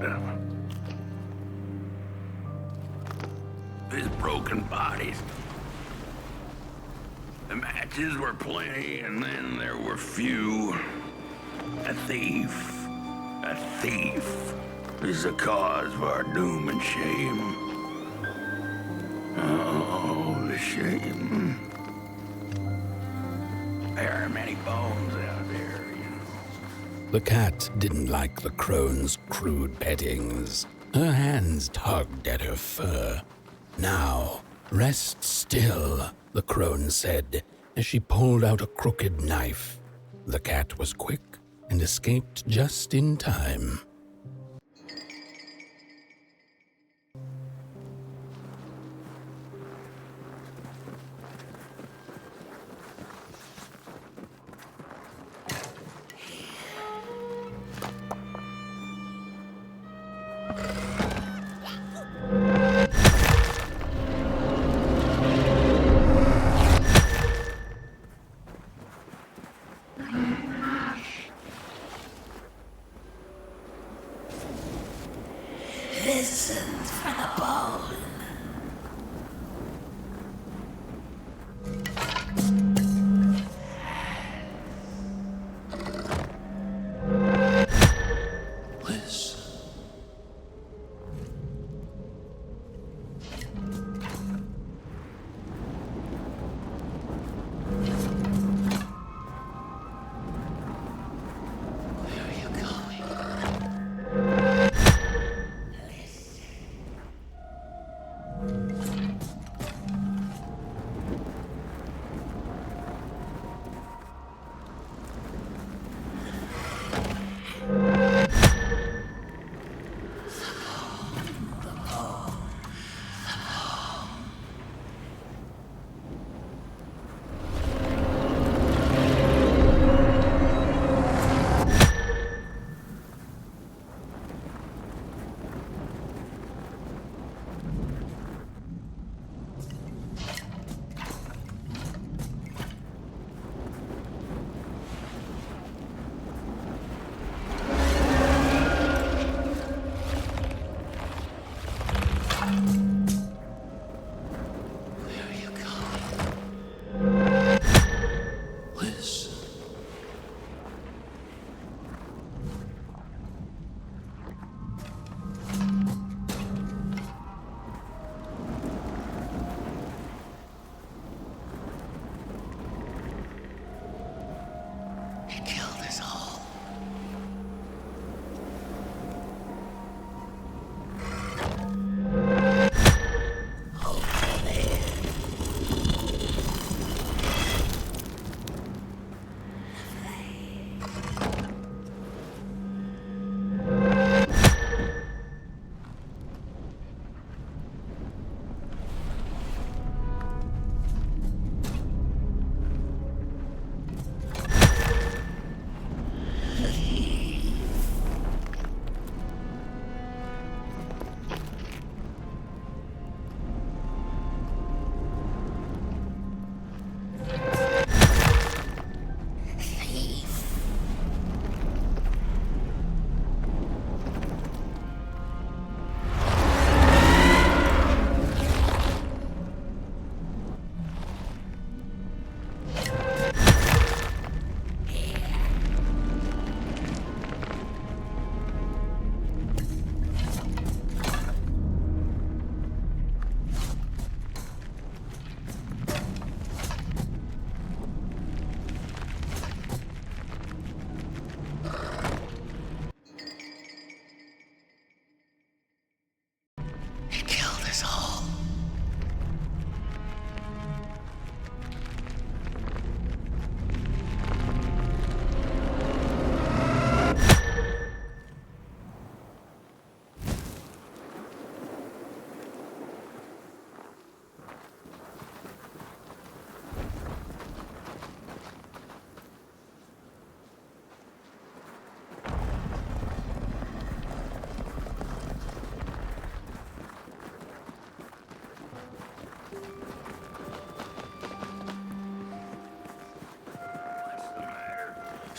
These broken bodies. The matches were plenty, and then there were few. A thief is the cause of our doom and shame. Oh, the shame. There are many bones out there, you know. The cat didn't like the crone's crude pettings. Her hands tugged at her fur. Now, rest still, the crone said, as she pulled out a crooked knife. The cat was quick and escaped just in time.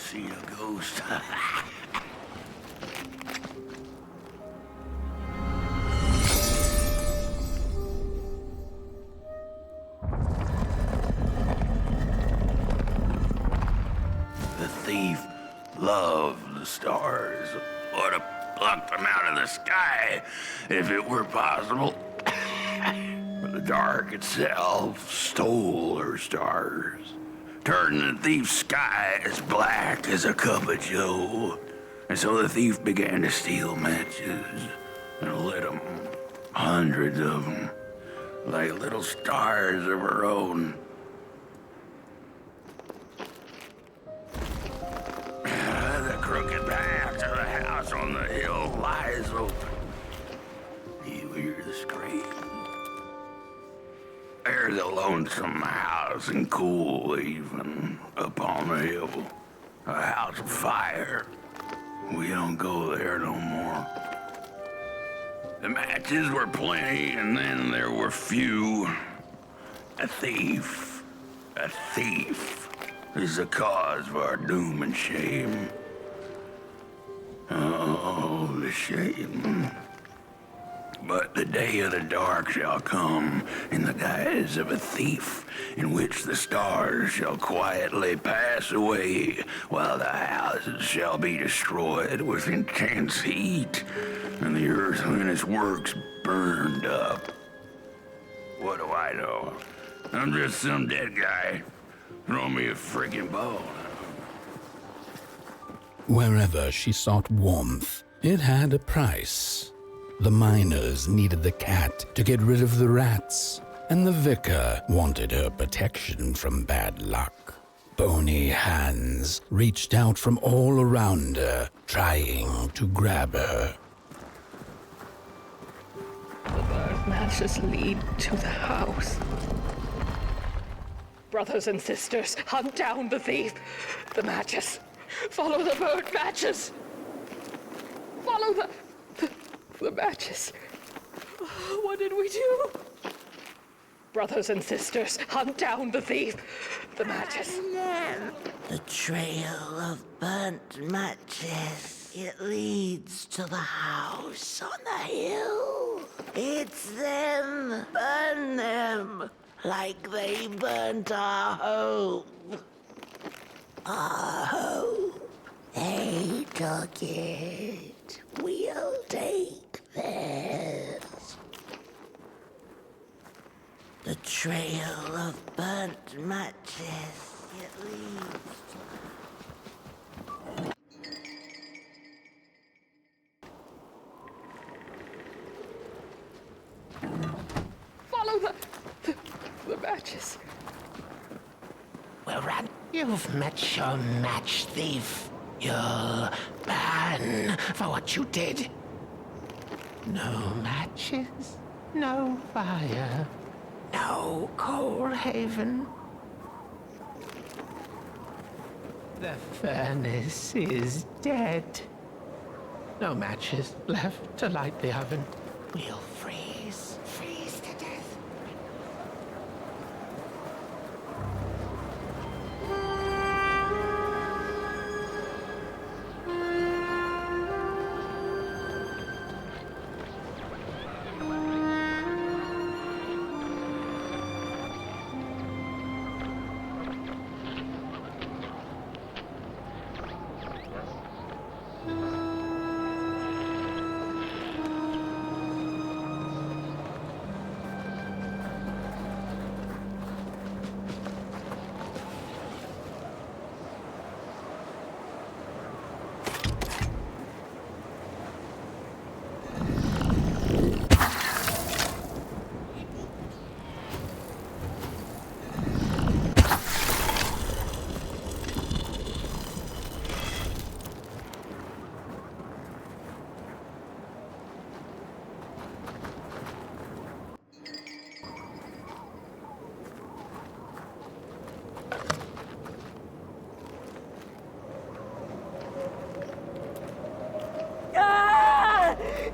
see a ghost. The thief loved the stars. Would have plucked them out of the sky if it were possible. But the dark itself stole her stars, turning the thief's sky as black as a cup of joe. And so the thief began to steal matches and lit them, hundreds of them, like little stars of her own. The crooked path to the house on the hill lies open. You hear the scream. There's a lonesome house and cool even upon the hill. A house of fire. We don't go there no more. The matches were plenty and then there were few. A thief is the cause of our doom and shame. Oh, the shame. But the day of the dark shall come in the guise of a thief, in which the stars shall quietly pass away, while the houses shall be destroyed with intense heat, and the earth and its works burned up. What do I know? I'm just some dead guy. Throw me a freaking bone. Wherever she sought warmth, it had a price. The miners needed the cat to get rid of the rats, and the vicar wanted her protection from bad luck. Bony hands reached out from all around her, trying to grab her. The bird matches lead to the house. Brothers and sisters, hunt down the thief. The matches. Follow the bird matches. Follow the matches. What did we do? Brothers and sisters, hunt down the thief. The matches. The trail of burnt matches. It leads to the house on the hill. It's them. Burn them. Like they burnt our hope. Our hope. They took it. We'll take theirs. The trail of burnt matches. It leads Follow the matches. Well, Rat, you've met your match thief. You'll burn for what you did. No matches, no fire, no Coalhaven. The furnace is dead. No matches left to light the oven. We'll freeze to death.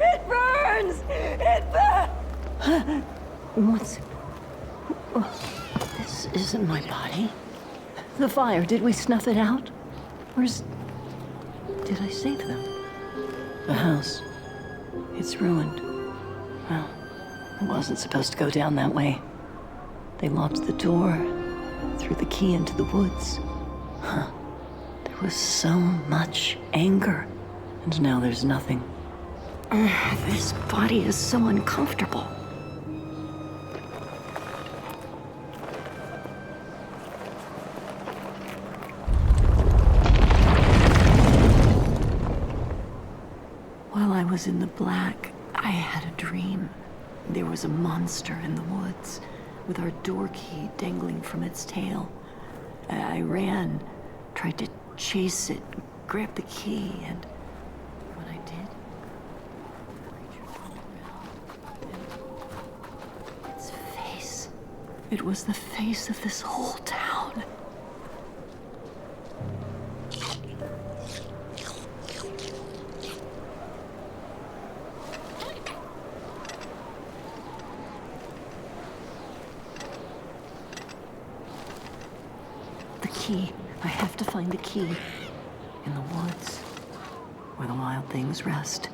It burns! It burns! What's... Oh, this isn't my body. The fire, did we snuff it out? Where's... Did I save them? The house. It's ruined. Well, it wasn't supposed to go down that way. They locked the door, threw the key into the woods. Huh. There was so much anger, and now there's nothing. This body is so uncomfortable. While I was in the black, I had a dream. There was a monster in the woods, with our door key dangling from its tail. I ran, tried to chase it, grab the key, and when I did, the creature turned around. Its face. It was the face of this whole town. I have to find the key in the woods where the wild things rest.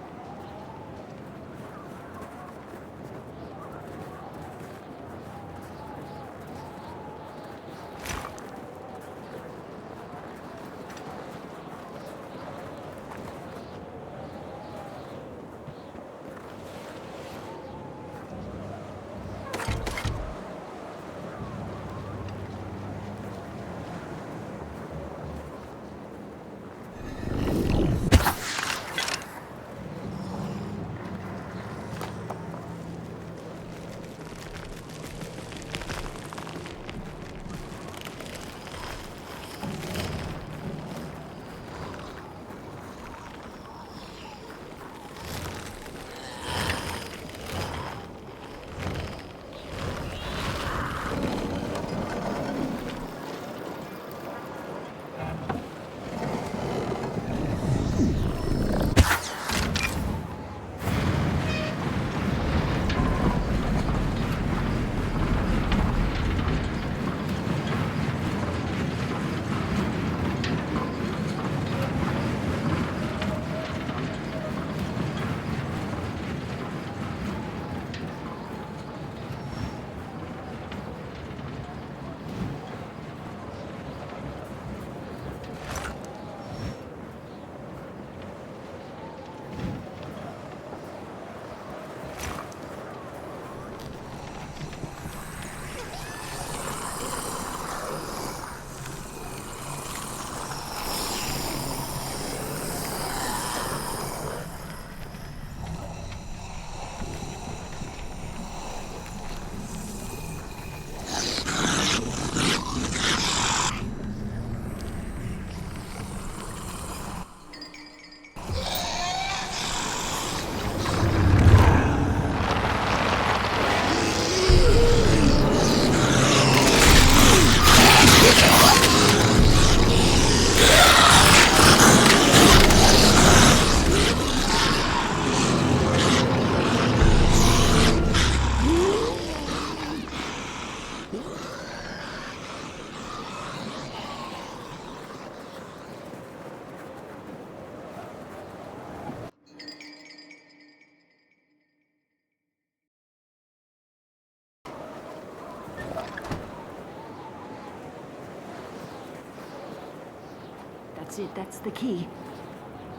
That's it, that's the key.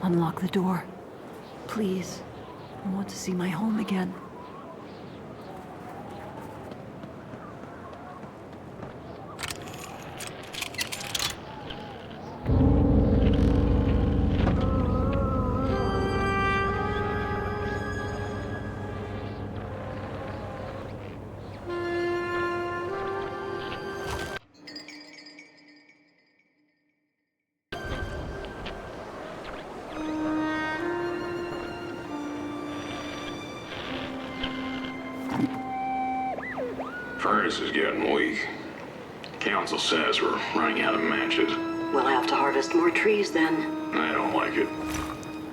Unlock the door. Please. I want to see my home again. Furnace is getting weak. Council says we're running out of matches. We'll have to harvest more trees then. I don't like it.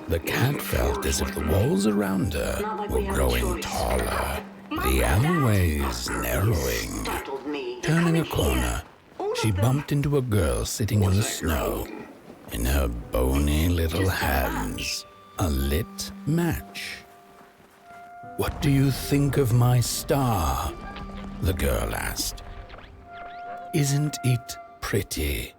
The cat felt as if the walls around her were growing taller, the alleyways narrowing. Turning a corner, she bumped into a girl sitting in the snow. in her bony little hands a lit match. "What do you think of my star?" the girl asked. "Isn't it pretty?"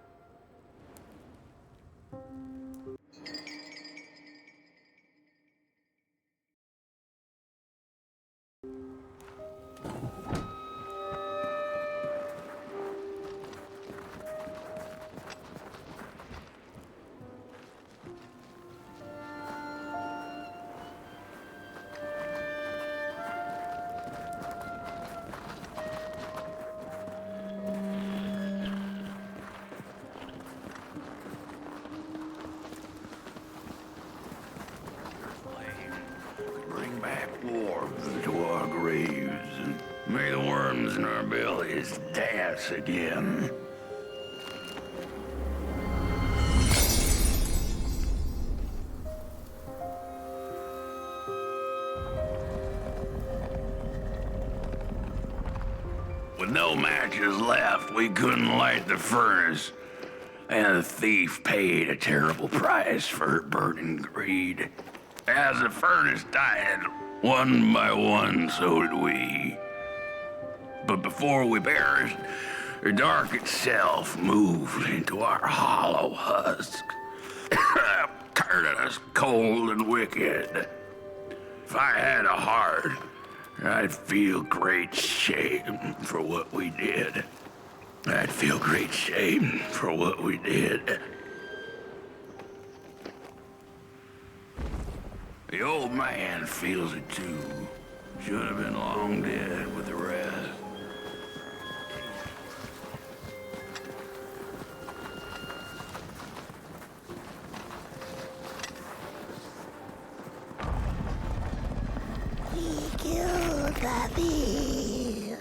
Bring back warmth to our graves, and may the worms in our bellies dance again. With no matches left, we couldn't light the furnace, and the thief paid a terrible price for her burning greed. As the furnace died, one by one, so did we. But before we perished, the dark itself moved into our hollow husk, turning us cold and wicked. If I had a heart, I'd feel great shame for what we did. I'd feel great shame for what we did. The old man feels it too. Should have been long dead with the rest. We killed the thief.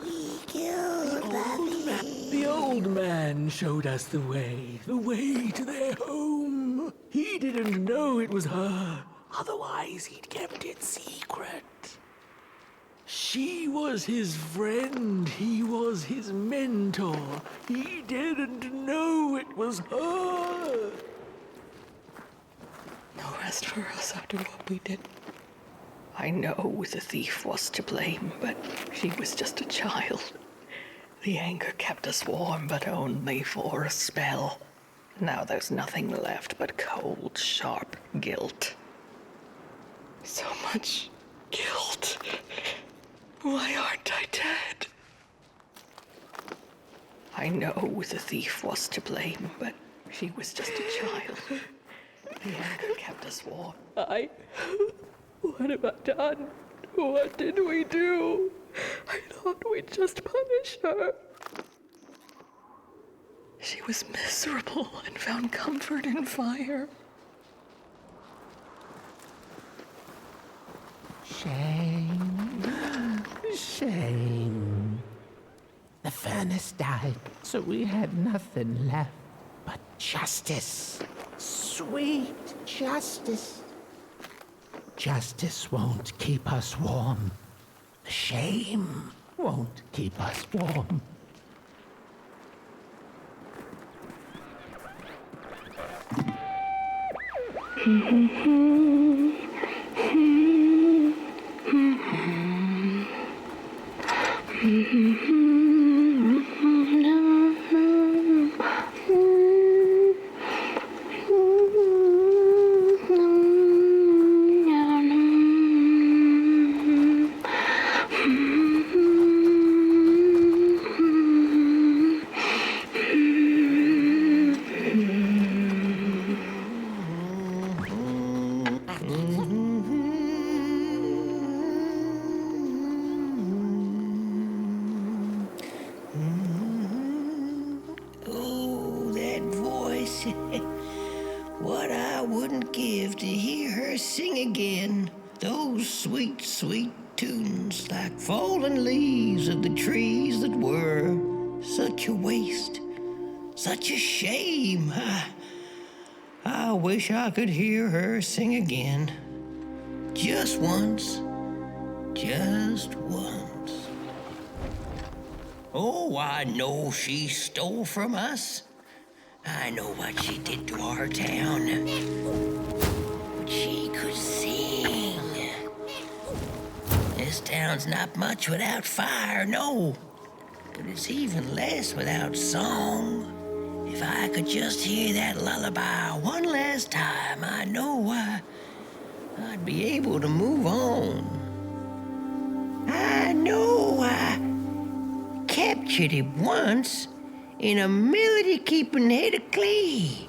We killed the thief. The old man showed us the way to their home. He didn't know it was her, otherwise he'd kept it secret. She was his friend, he was his mentor. He didn't know it was her. No rest for us after what we did. I know the thief was to blame, but she was just a child. The anger kept us warm, but only for a spell. Now there's nothing left but cold, sharp guilt. So much guilt. Why aren't I dead? I know the thief was to blame, but she was just a child. The anger kept us warm. What have I done? What did we do? I thought we'd just punish her. She was miserable and found comfort in fire. Shame. Shame. The furnace died, so we had nothing left but justice. Sweet justice. Justice won't keep us warm. Shame won't keep us warm. Oh, that voice. What I wouldn't give to hear her sing again. Those sweet, sweet tunes like fallen leaves of the trees that were such a waste. Such a shame. I wish I could hear her sing again. Just once. Just once. Oh, I know she stole from us. I know what she did to our town. But she could sing. This town's not much without fire, no. But it's even less without song. If I could just hear that lullaby one last time, I know I'd be able to move on. I know I captured it once in a melody-keeping head of clay,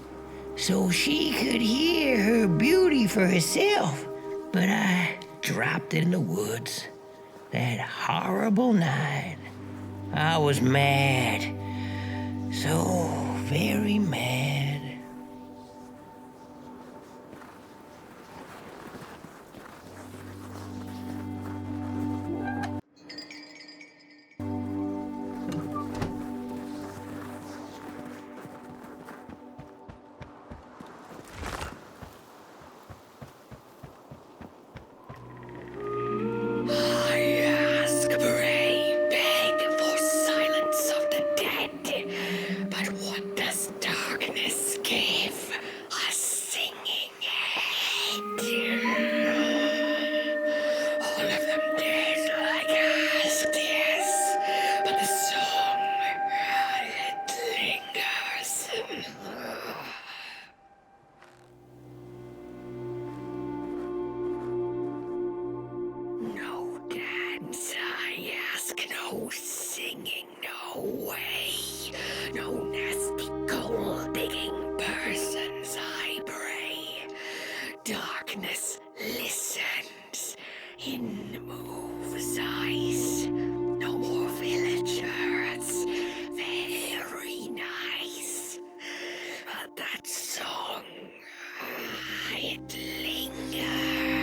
so she could hear her beauty for herself. But I dropped it in the woods that horrible night. I was mad, so very mad. I ask, pray, beg for silence of the dead. But what does darkness give? A singing head. All of them dead like asked, yes. But the song, it lingers. No dance, I ask, no singing, no way. No nasty gold-digging persons, I pray. Darkness listens, in moves eyes. No more villagers, very nice. But that song, it lingers.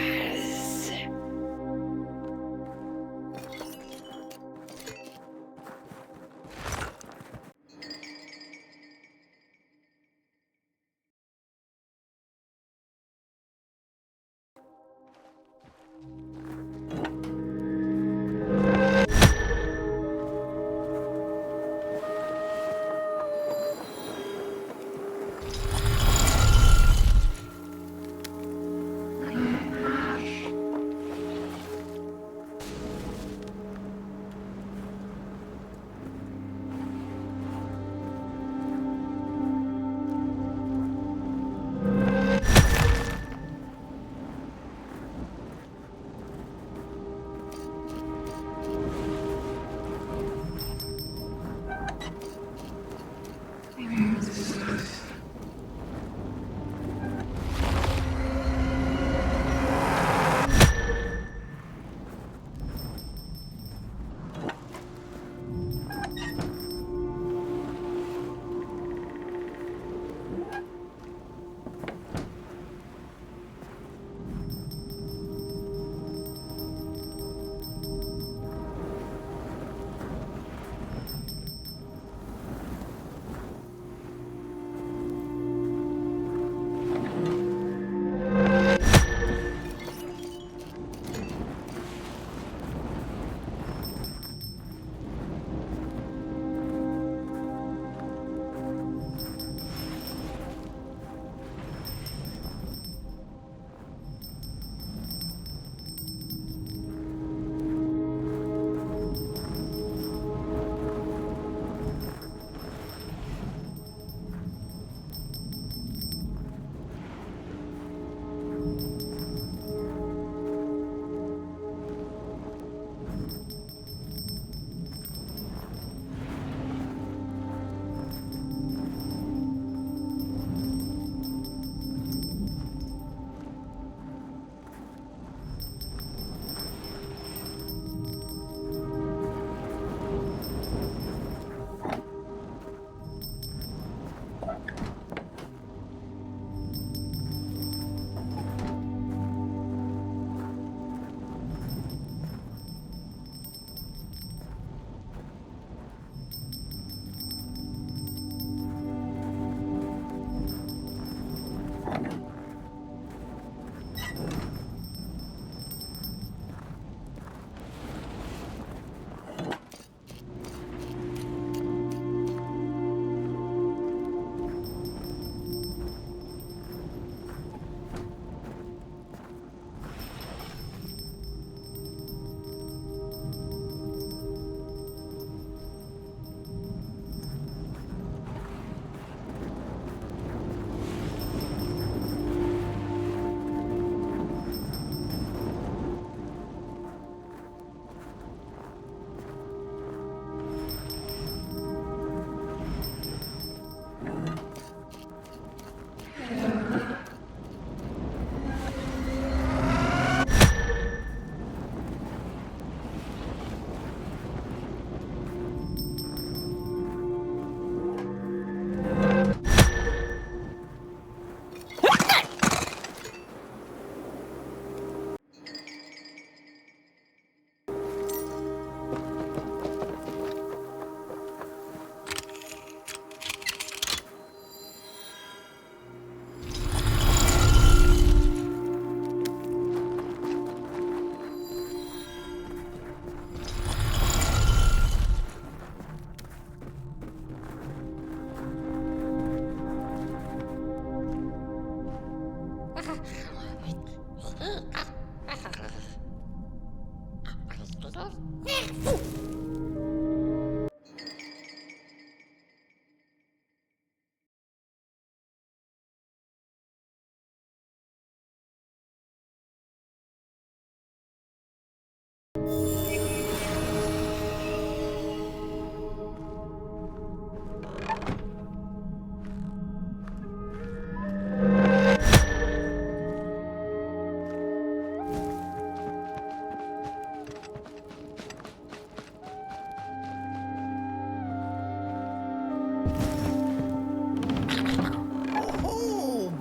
Oh,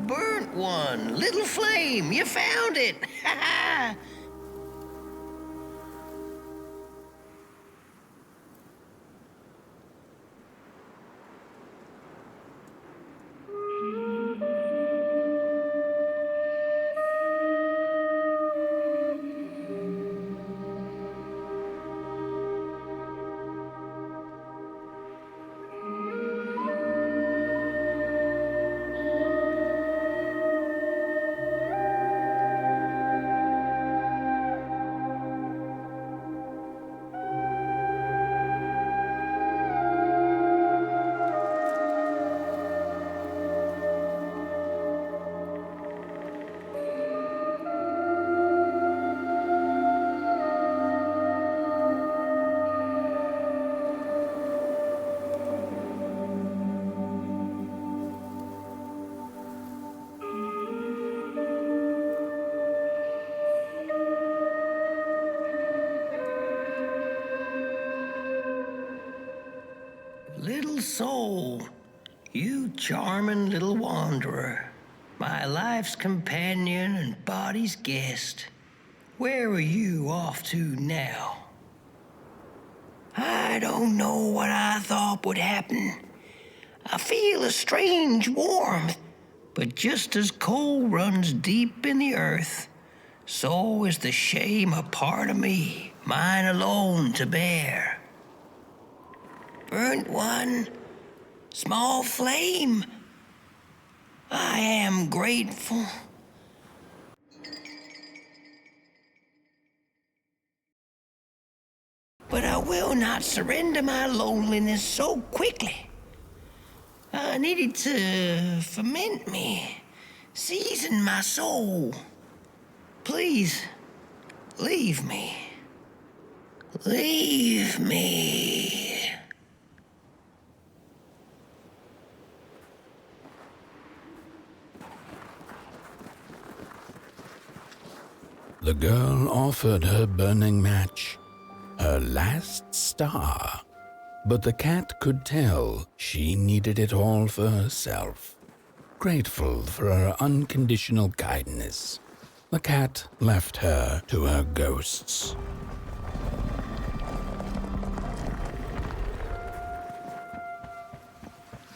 burnt one. Little flame, you found it. Ha ha. Little soul, you charming little wanderer, my life's companion and body's guest. Where are you off to now? I don't know what I thought would happen. I feel a strange warmth, but just as coal runs deep in the earth, so is the shame a part of me, mine alone to bear. Burnt one, small flame, I am grateful. But I will not surrender my loneliness so quickly. I needed to ferment me, season my soul. Please, leave me. Leave me. The girl offered her burning match, her last star, but the cat could tell she needed it all for herself. Grateful for her unconditional kindness, the cat left her to her ghosts.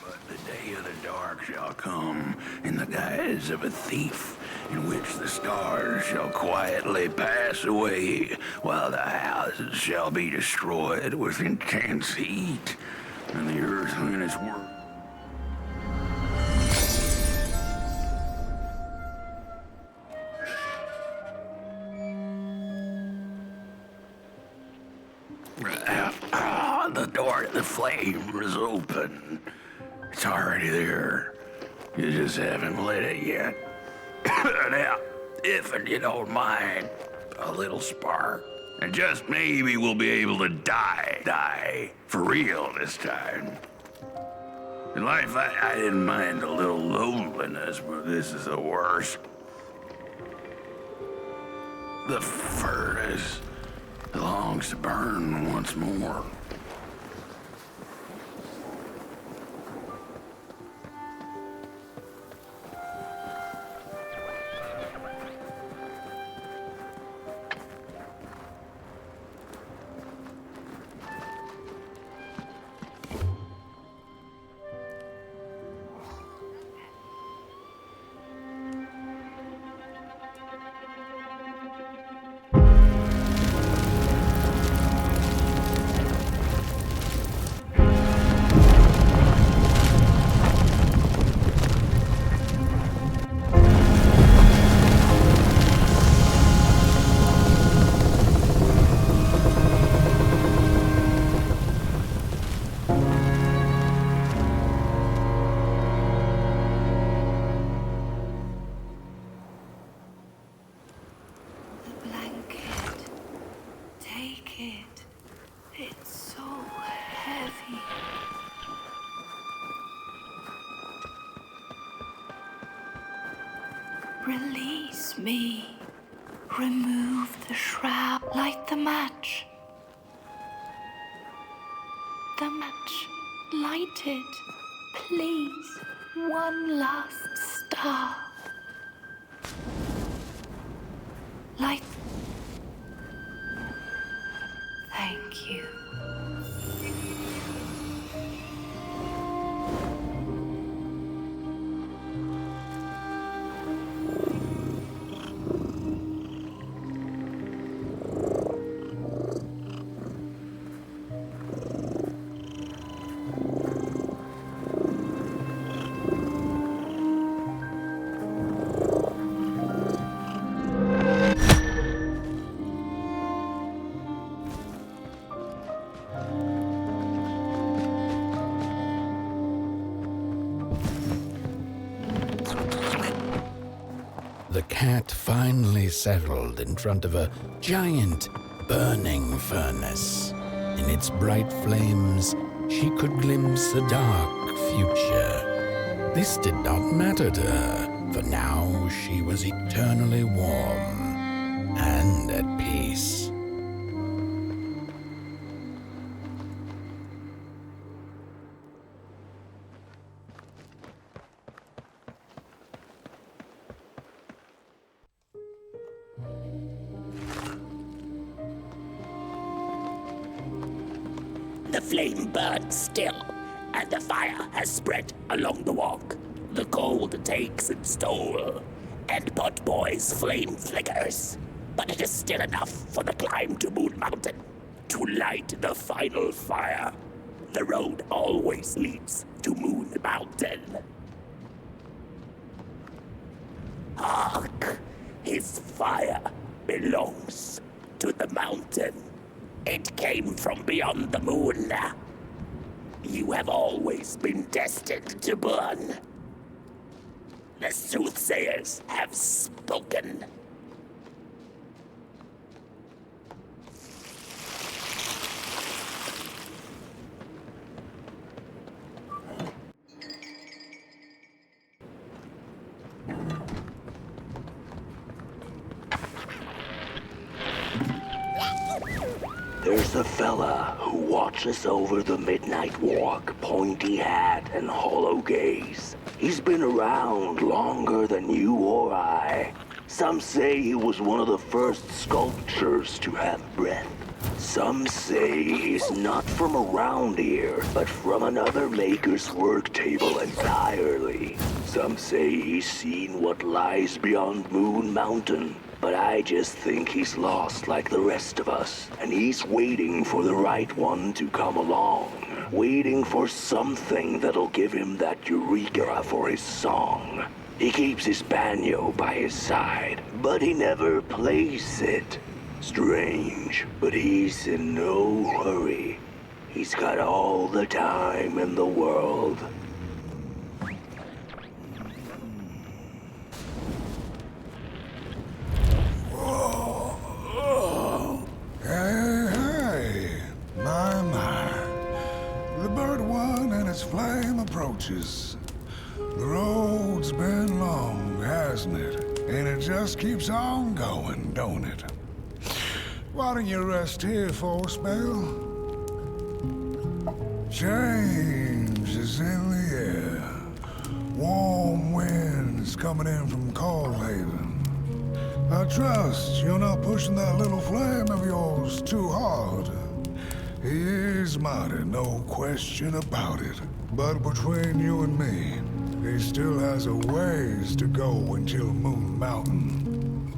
But the day of the dark shall come in the guise of a thief, in which the stars shall quietly pass away, while the houses shall be destroyed with intense heat, and the earth and its work. The door to the flame is open. It's already there. You just haven't lit it yet. Now, if you don't mind, a little spark. And just maybe we'll be able to die for real this time. In life, I didn't mind a little loneliness, but this is the worst. The furnace longs to burn once more. take it. It's so heavy. Release me. Remove the shroud. Light the match. The match. Light it. Please. One last star. Light. Thank you. The cat finally settled in front of a giant burning furnace. In its bright flames, she could glimpse a dark future. This did not matter to her, for now she was eternally warm and at peace. The flame burns still, and the fire has spread along the walk. The cold takes its toll, and Potboy's flame flickers. But it is still enough for the climb to Moon Mountain, to light the final fire. The road always leads to Moon Mountain. Hark! His fire belongs to the mountain. It came from beyond the moon. You have always been destined to burn. The soothsayers have spoken. There's a fella who watches over the midnight walk, pointy hat and hollow gaze. He's been around longer than you or I. Some say he was one of the first sculptures to have breath. Some say he's not from around here, but from another maker's work table entirely. Some say he's seen what lies beyond Moon Mountain. But I just think he's lost like the rest of us, and he's waiting for the right one to come along. Waiting for something that'll give him that eureka for his song. He keeps his banjo by his side, but he never plays it. Strange, but he's in no hurry. He's got all the time in the world. Hey, my. The bird one and its flame approaches. The road's been long, hasn't it? And it just keeps on going, don't it? Why don't you rest here for a spell? Change is in the air. Warm winds coming in from Coldhaven. I trust you're not pushing that little flame of yours too hard. He is mighty, no question about it. But between you and me, he still has a ways to go until Moon Mountain.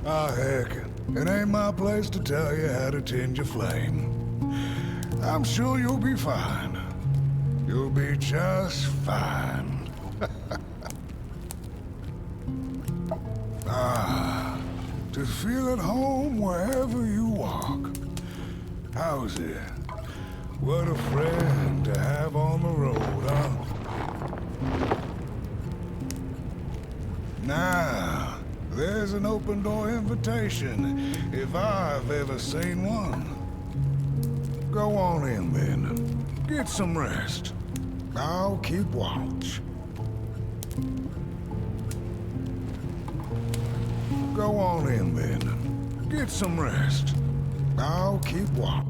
Ah, heck, it ain't my place to tell you how to tend your flame. I'm sure you'll be fine. You'll be just fine. Ah, to feel at home wherever you walk. How's it? What a friend to have on the road, huh? Now, There's an open door invitation, if I've ever seen one. Go on in then. Get some rest. I'll keep watch. Go on in then. Get some rest. I'll keep watch.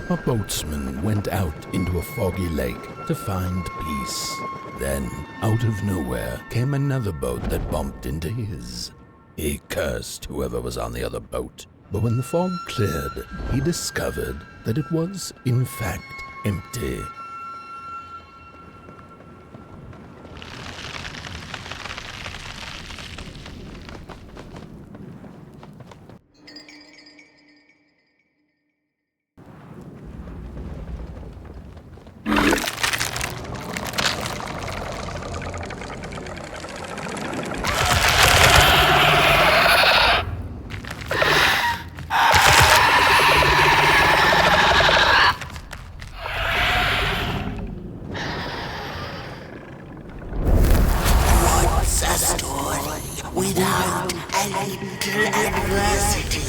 A boatsman went out into a foggy lake to find peace. Then, out of nowhere, came another boat that bumped into his. He cursed whoever was on the other boat, but when the fog cleared, he discovered that it was, in fact, empty. Without a little adversity.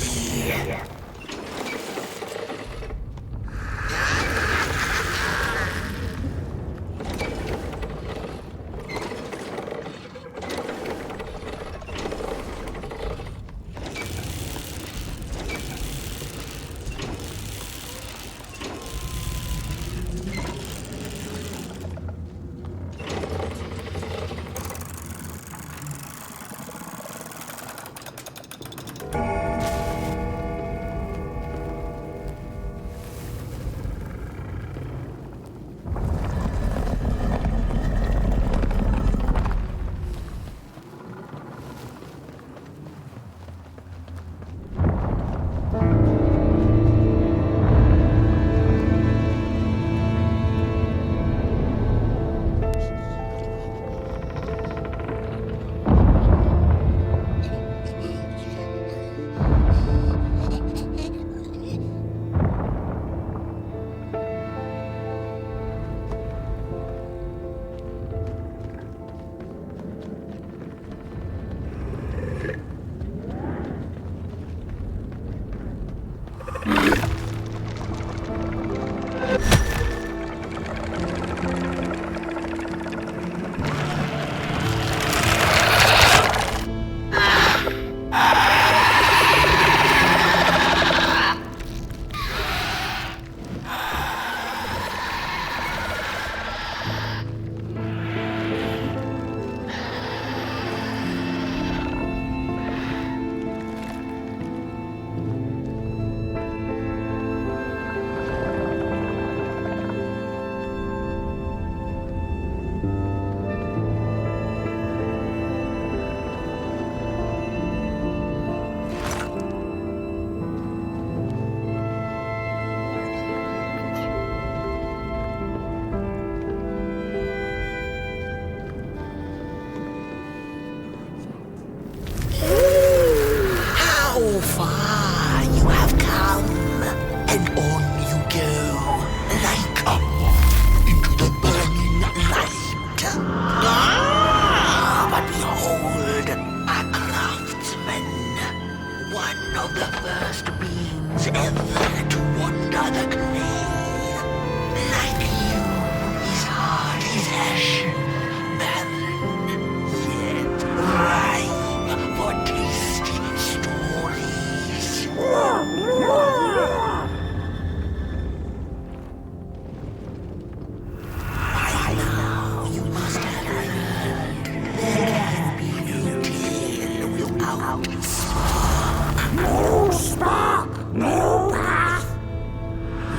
No spark, no path.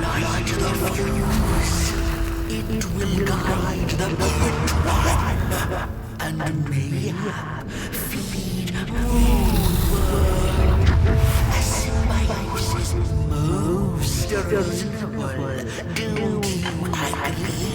Light the fuse. It will guide the burnt one, and mayhap feed Moonworld. A symbiosis most reasonable. Don't you agree?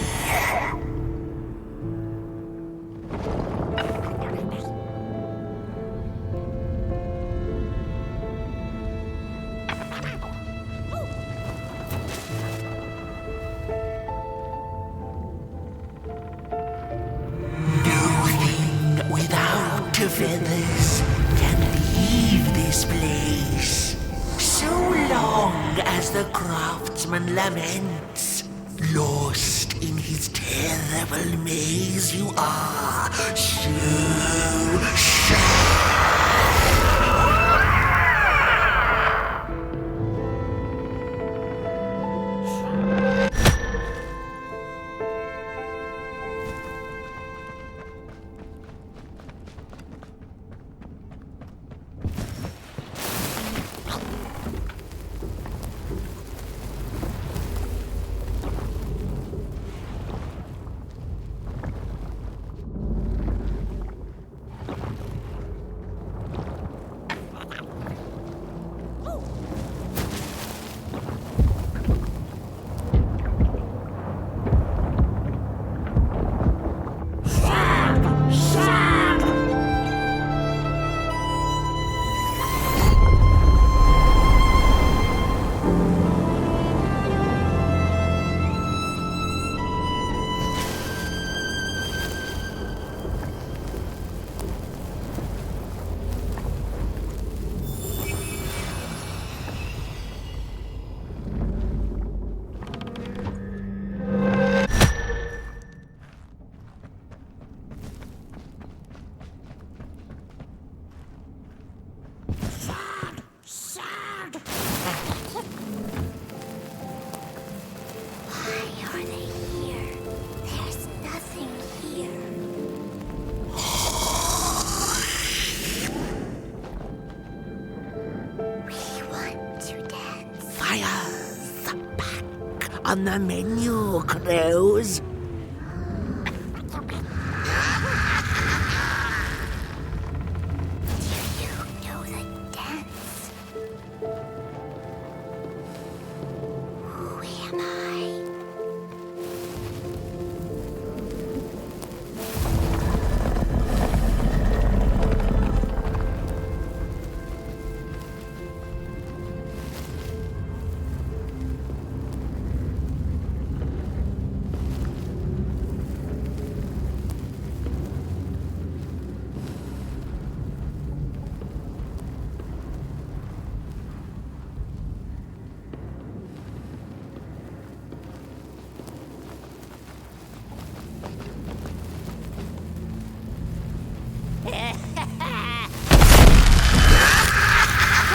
Feathers can leave this place. So long as the craftsman laments, lost in his terrible maze, you are so Fire's back on the menu, crows.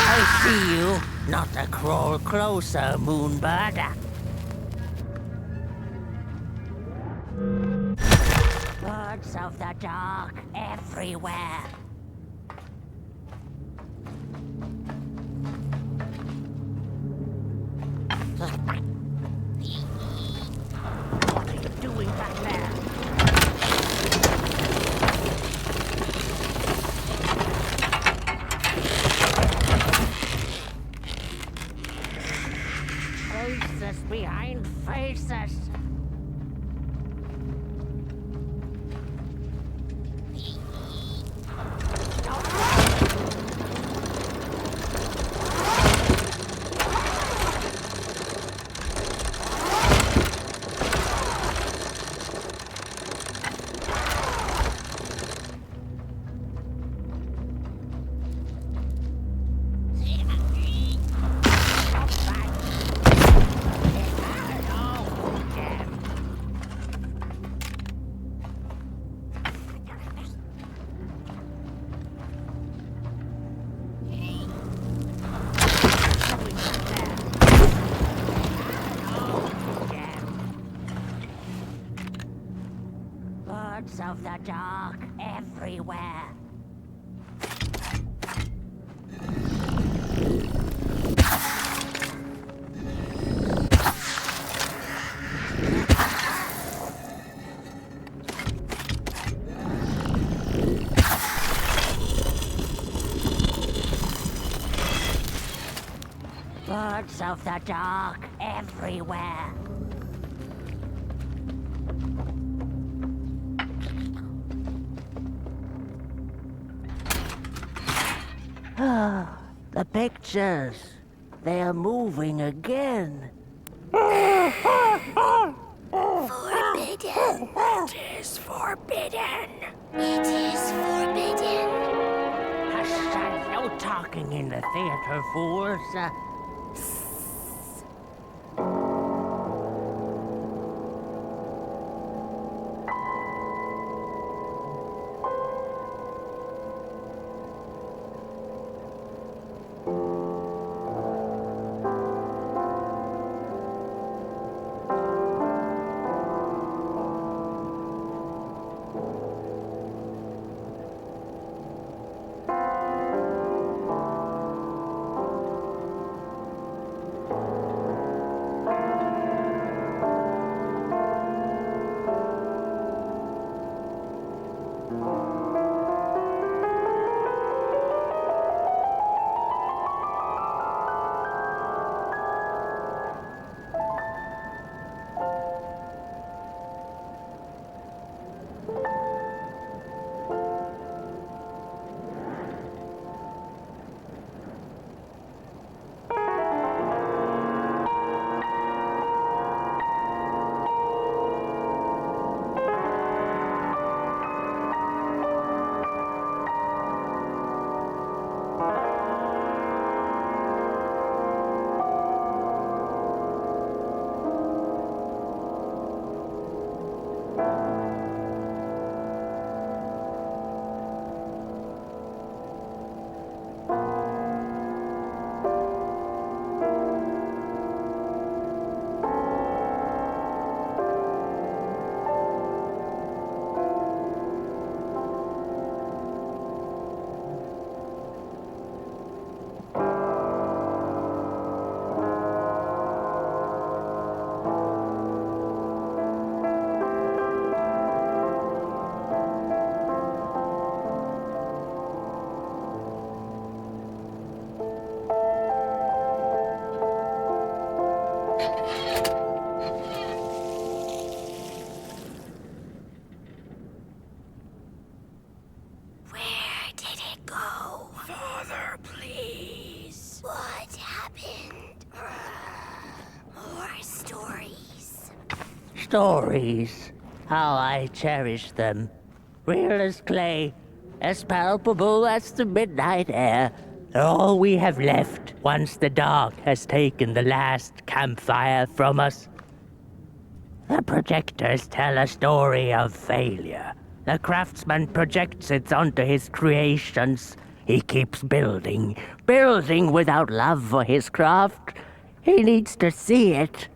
I see you. Not to crawl closer, Moonbird. Birds of the dark everywhere. What are you doing back there? Faces behind faces. Birds of the dark everywhere. Birds of the dark everywhere. The pictures. They're moving again. Forbidden. It is forbidden. It is forbidden. Hush, son, no talking in the theater, fools. Stories. How I cherish them. Real as clay, as palpable as the midnight air. They're all we have left once the dark has taken the last campfire from us. The projectors tell a story of failure. The craftsman projects it onto his creations. He keeps building, building without love for his craft. He needs to see it.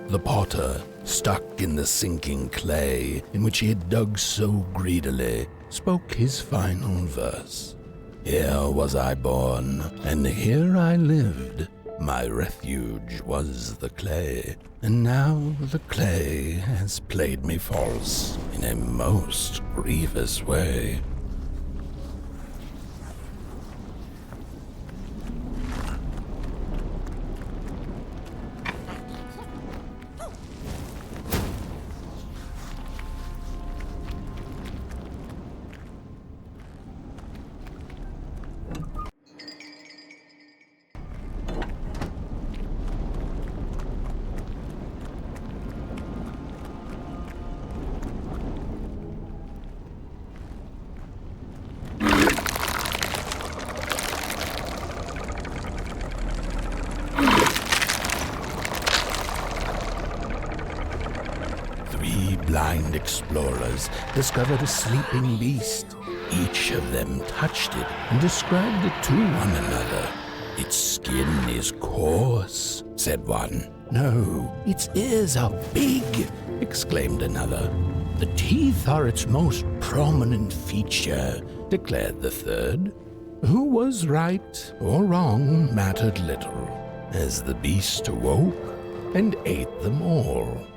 The potter, stuck in the sinking clay in which he had dug so greedily, spoke his final verse. Here was I born, and here I lived. My refuge was the clay, and now the clay has played me false in a most grievous way. Blind explorers discovered a sleeping beast. Each of them touched it and described it to one another. Its skin is coarse, said one. No, its ears are big, exclaimed another. The teeth are its most prominent feature, declared the third. Who was right or wrong mattered little, as the beast awoke and ate them all.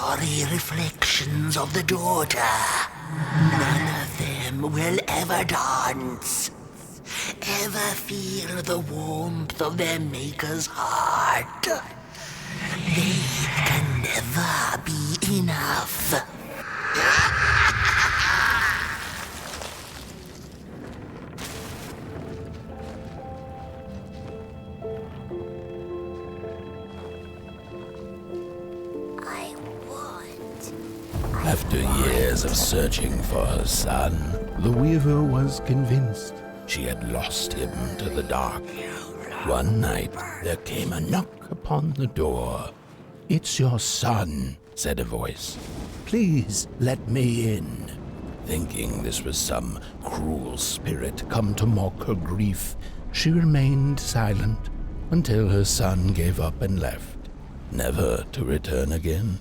sorry reflections of the daughter. None of them will ever dance, ever feel the warmth of their maker's heart. They can never be enough. After years of searching for her son, the Weaver was convinced she had lost him to the dark. One night, there came a knock upon the door. "It's your son," said a voice. "Please let me in." Thinking this was some cruel spirit come to mock her grief, she remained silent until her son gave up and left, never to return again.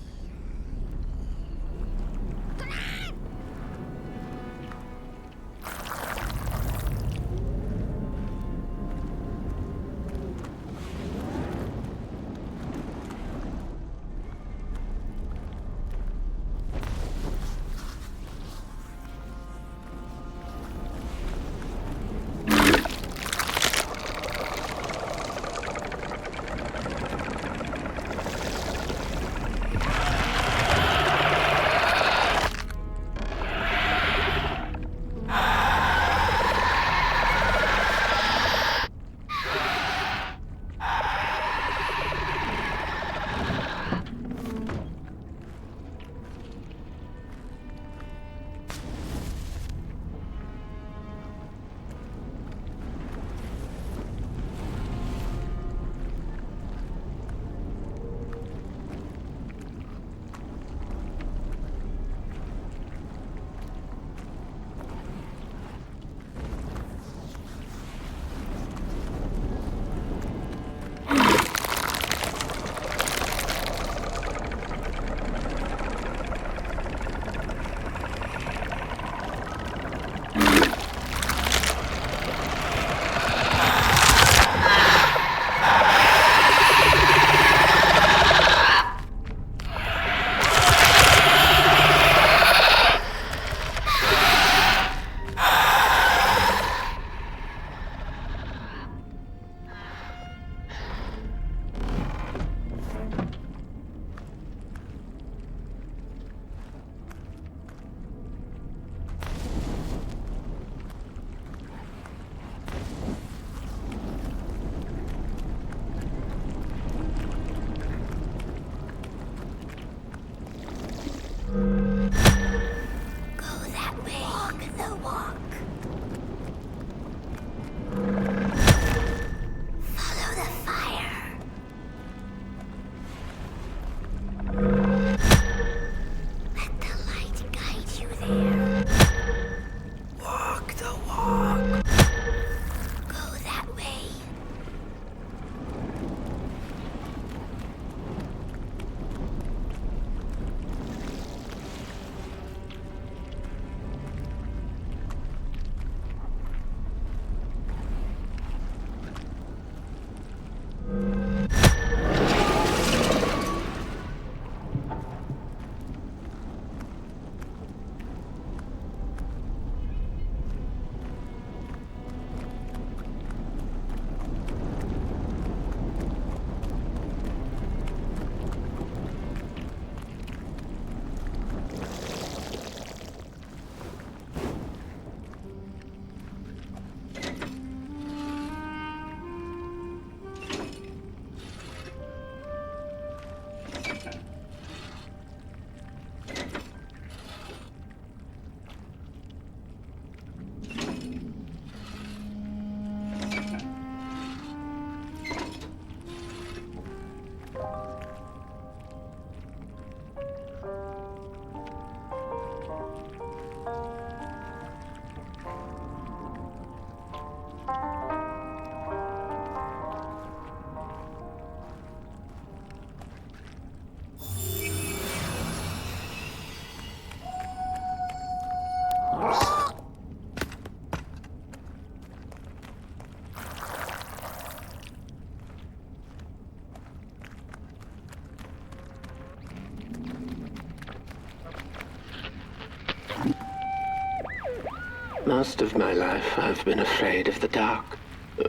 Most of my life, I've been afraid of the dark.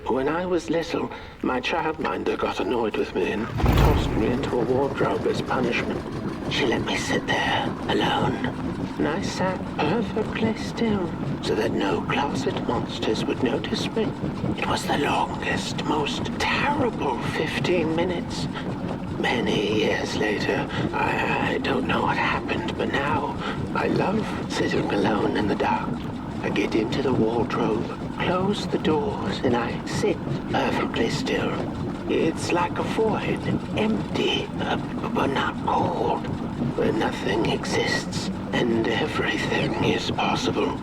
When I was little, my childminder got annoyed with me and tossed me into a wardrobe as punishment. She let me sit there, alone, and I sat perfectly still so that no closet monsters would notice me. It was the longest, most terrible 15 minutes. Many years later, I don't know what happened, but now I love sitting alone in the dark. I get into the wardrobe, close the doors, and I sit perfectly still. It's like a void, empty, but not cold, where nothing exists and everything is possible.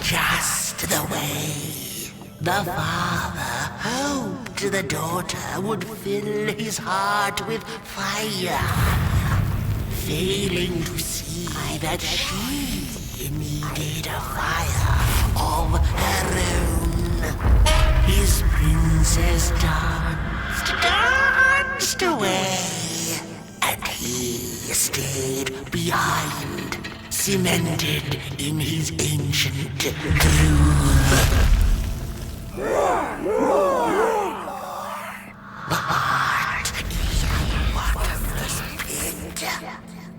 Just the way the father hoped the daughter would fill his heart with fire, failing to see that she needed a fire of her own. His princess danced away, and he stayed behind, cemented in his ancient groove. The heart is a bottomless pit,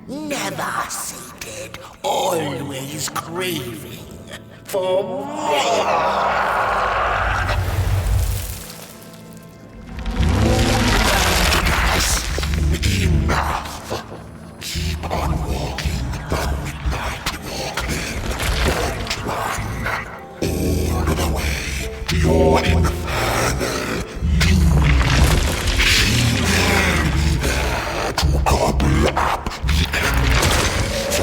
never sated, always craving for more. Enough. Keep on walking the midnight walking. Don't run all the way to your infernal doom. She will be there to gobble up the embers.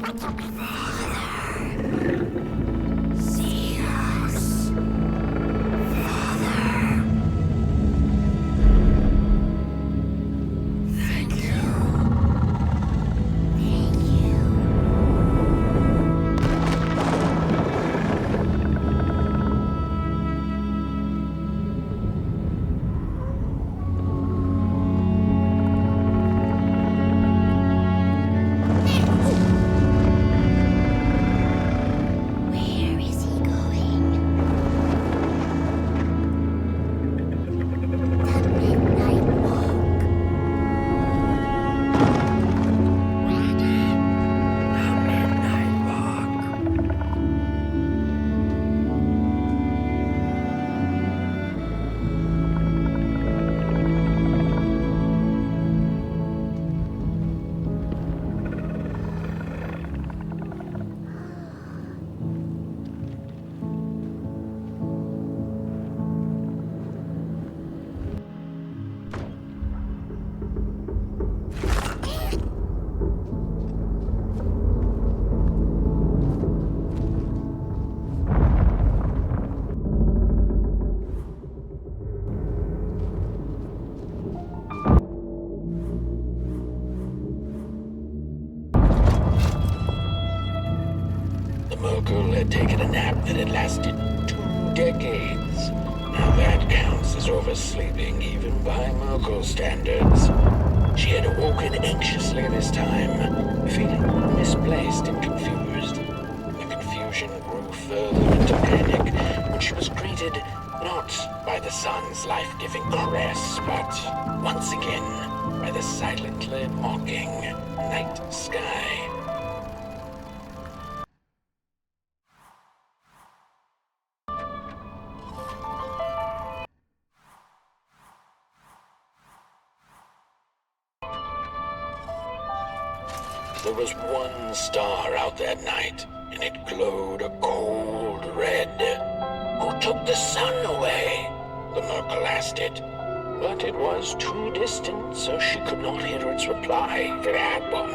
See us. Thank you. Thank you. Where is he going? The midnight walk. The Merkle had taken a nap that had lasted 2 decades. Now that counts as oversleeping, even by Merkle standards. She had awoken anxiously this time, feeling misplaced and confused. The confusion grew further into panic when she was greeted not by the sun's life-giving caress, but once again by the silently mocking night sky. There was one star out that night, and it glowed a cold red. Who took the sun away? The Merkle asked it. But it was too distant, so she could not hear its reply if it had one.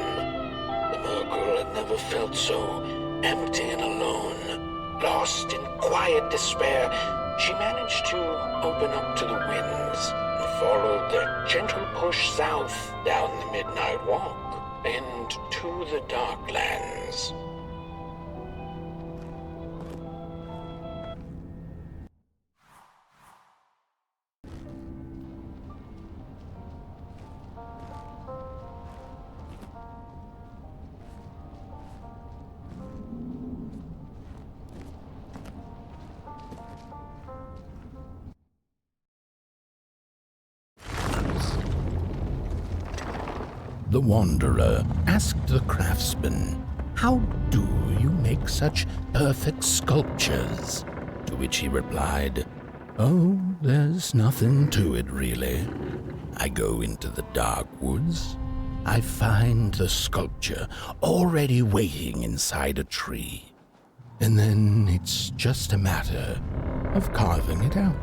The Merkle had never felt so empty and alone. Lost in quiet despair, she managed to open up to the winds and followed the gentle push south down the midnight walk and to the Darklands. The Wanderer asked the craftsman, "How do you make such perfect sculptures?" To which he replied, "Oh, there's nothing to it really. I go into the dark woods. I find the sculpture already waiting inside a tree. And then it's just a matter of carving it out."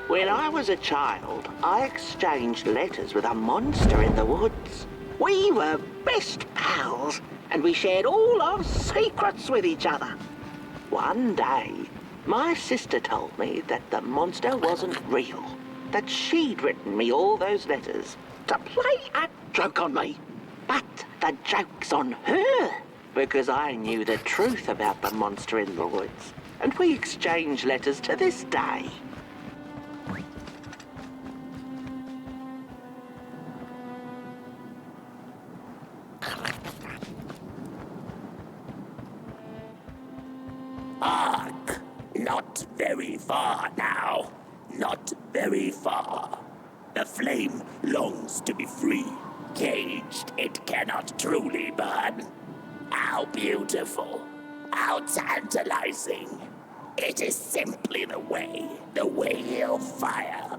When I was a child, I exchanged letters with a monster in the woods. We were best pals, and we shared all our secrets with each other. One day, my sister told me that the monster wasn't real, that she'd written me all those letters to play a joke on me. But the joke's on her, because I knew the truth about the monster in the woods, and we exchange letters to this day. Hark! Not very far now. Not very far. The flame longs to be free. Caged, it cannot not truly burn. How beautiful. How tantalizing. It is simply the way of fire.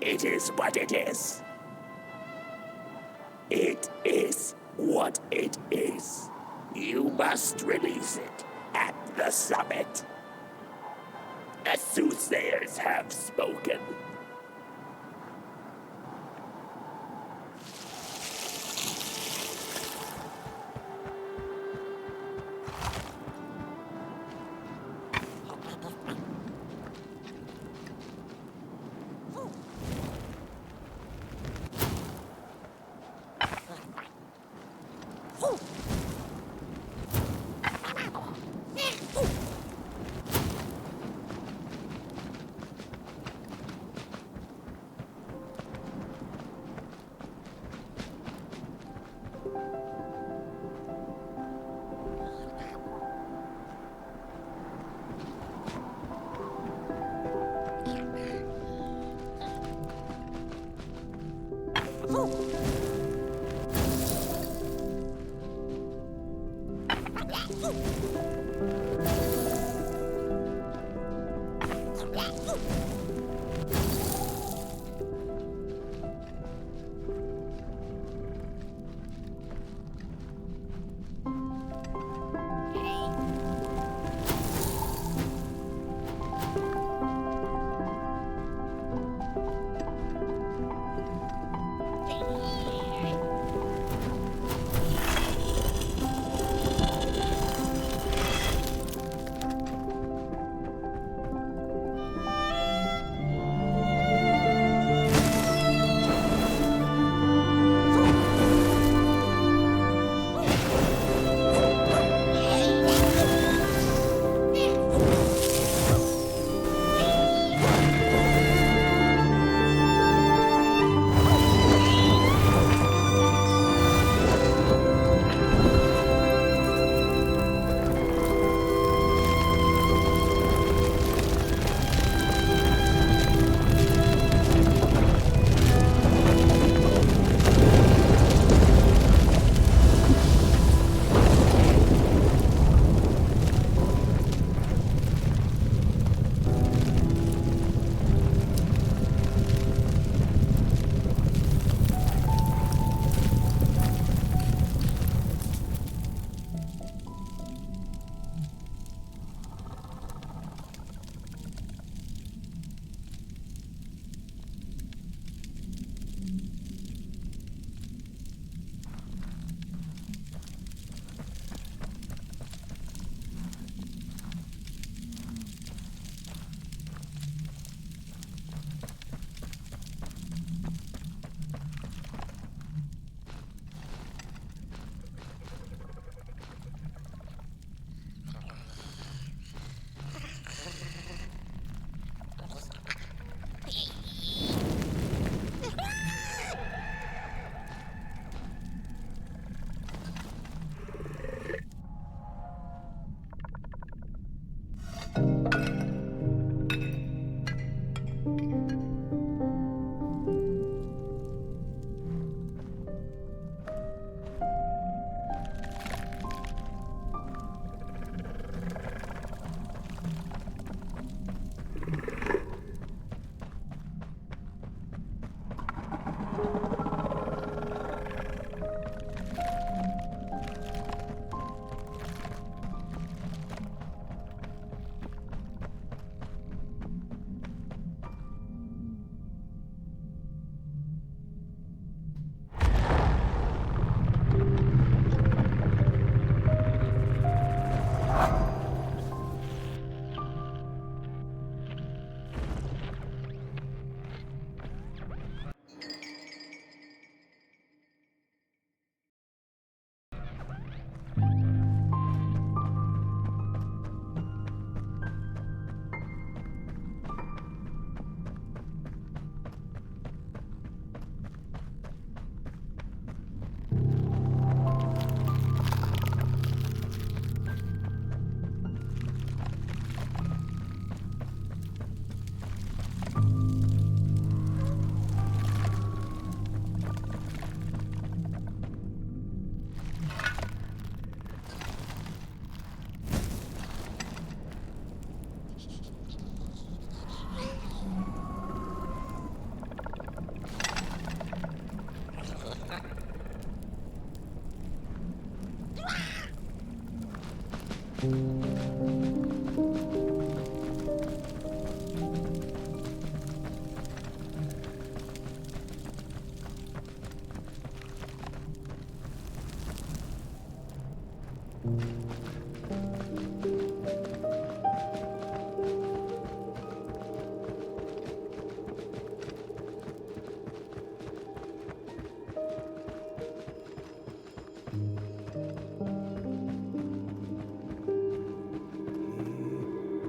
It is what it is. It is what it is. You must release it at the summit. The soothsayers have spoken.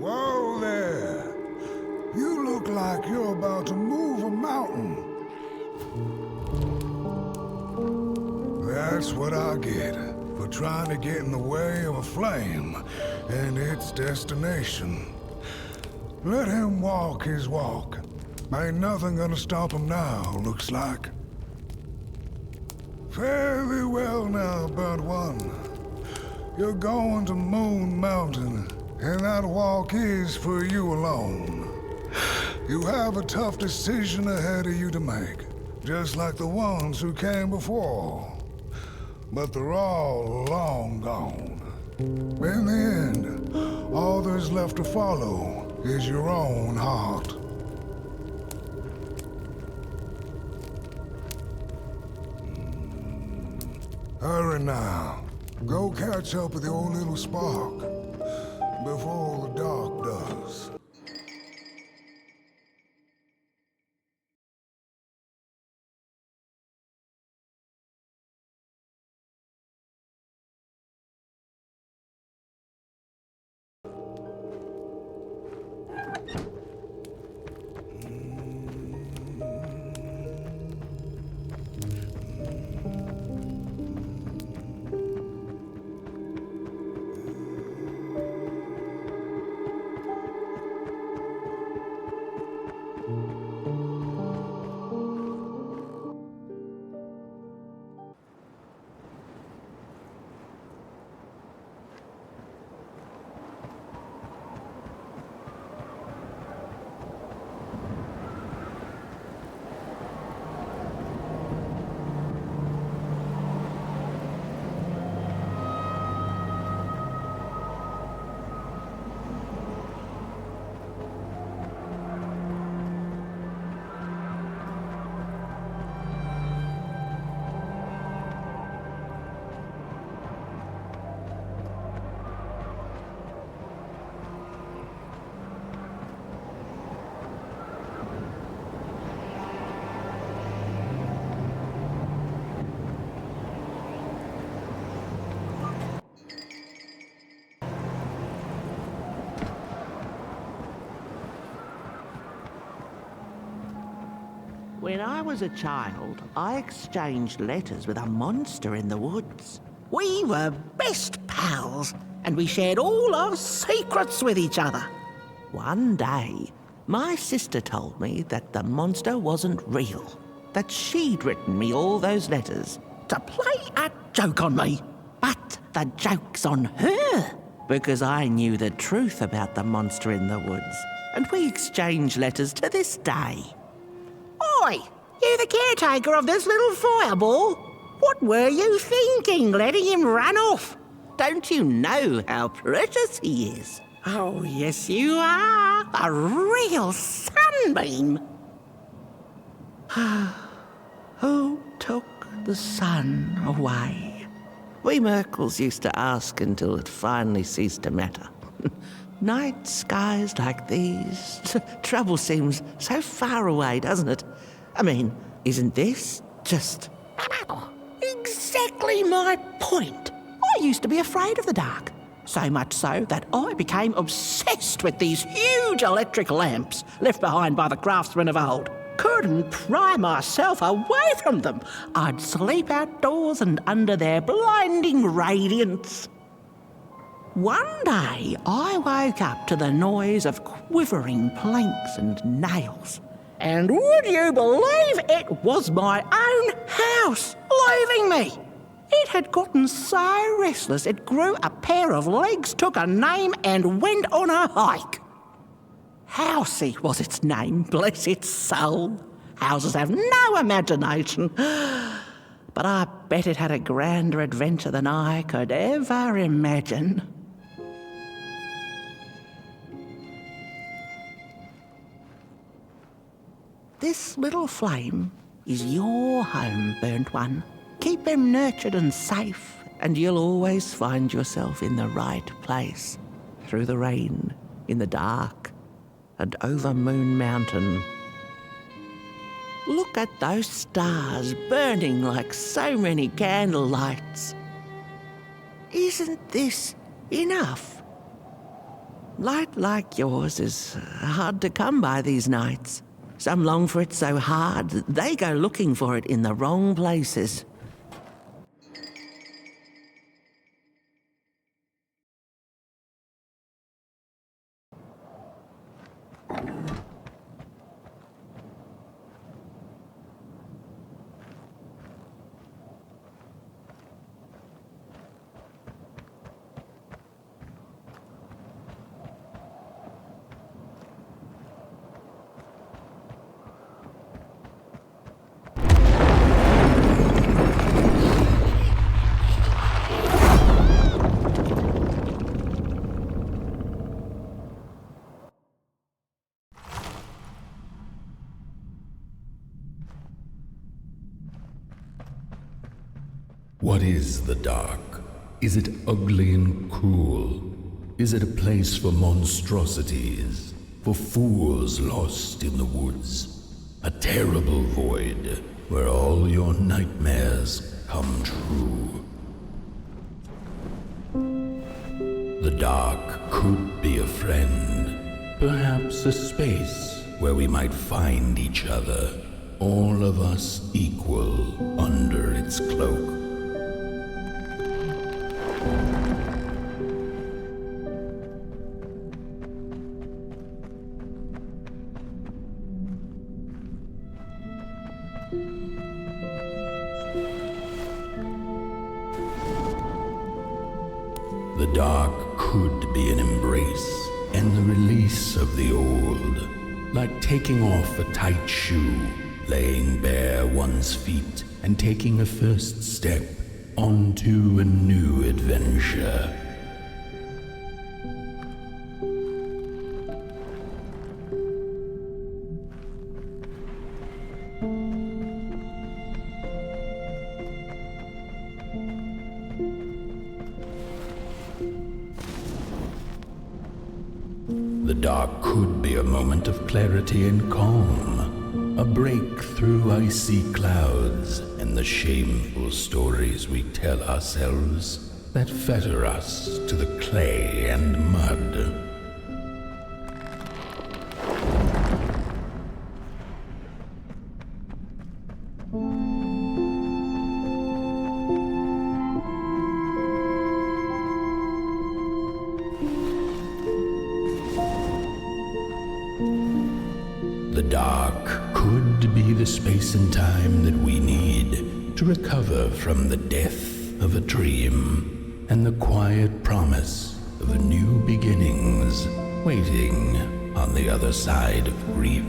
Whoa there! You look like you're about to move a mountain. That's what I get for trying to get in the way of a flame and its destination. Let him walk his walk. Ain't nothing gonna stop him now, looks like. Fairly well now, Burnt One. You're going to Moon Mountain, and that walk is for you alone. You have a tough decision ahead of you to make, just like the ones who came before. But they're all long gone. In the end, all there's left to follow is your own heart. Hurry now. Go catch up with your little spark before the dark does. When I was a child, I exchanged letters with a monster in the woods. We were best pals, and we shared all our secrets with each other. One day, my sister told me that the monster wasn't real, that she'd written me all those letters to play a joke on me. But the joke's on her, because I knew the truth about the monster in the woods, and we exchange letters to this day. Oi! You the caretaker of this little fireball? What were you thinking, letting him run off? Don't you know how precious he is? Oh, yes you are. A real sunbeam. Who took the sun away? We Merkles used to ask until it finally ceased to matter. Night skies like these, trouble seems so far away, doesn't it? I mean, isn't this just exactly my point? I used to be afraid of the dark, so much so that I became obsessed with these huge electric lamps left behind by the craftsmen of old. Couldn't pry myself away from them. I'd sleep outdoors and under their blinding radiance. One day, I woke up to the noise of quivering planks and nails. And would you believe it was my own house leaving me? It had gotten so restless it grew a pair of legs, took a name and went on a hike. Housey was its name, bless its soul. Houses have no imagination. But I bet it had a grander adventure than I could ever imagine. This little flame is your home, burnt one. Keep him nurtured and safe, and you'll always find yourself in the right place. Through the rain, in the dark, and over Moon Mountain. Look at those stars burning like so many candle lights. Isn't this enough? Light like yours is hard to come by these nights. Some long for it so hard, they go looking for it in the wrong places. What is the dark? Is it ugly and cruel? Is it a place for monstrosities, for fools lost in the woods? A terrible void where all your nightmares come true. The dark could be a friend, perhaps a space where we might find each other, all of us equal under its cloak. The dark could be an embrace and the release of the old, like taking off a tight shoe, laying bare one's feet, and taking a first step onto a new adventure. The dark could be a moment of clarity and calm, a break through icy clouds and the shameful stories we tell ourselves that fetter us to the clay and mud. The dark could be the space and time that we need to recover from the death of a dream and the quiet promise of new beginnings waiting on the other side of grief.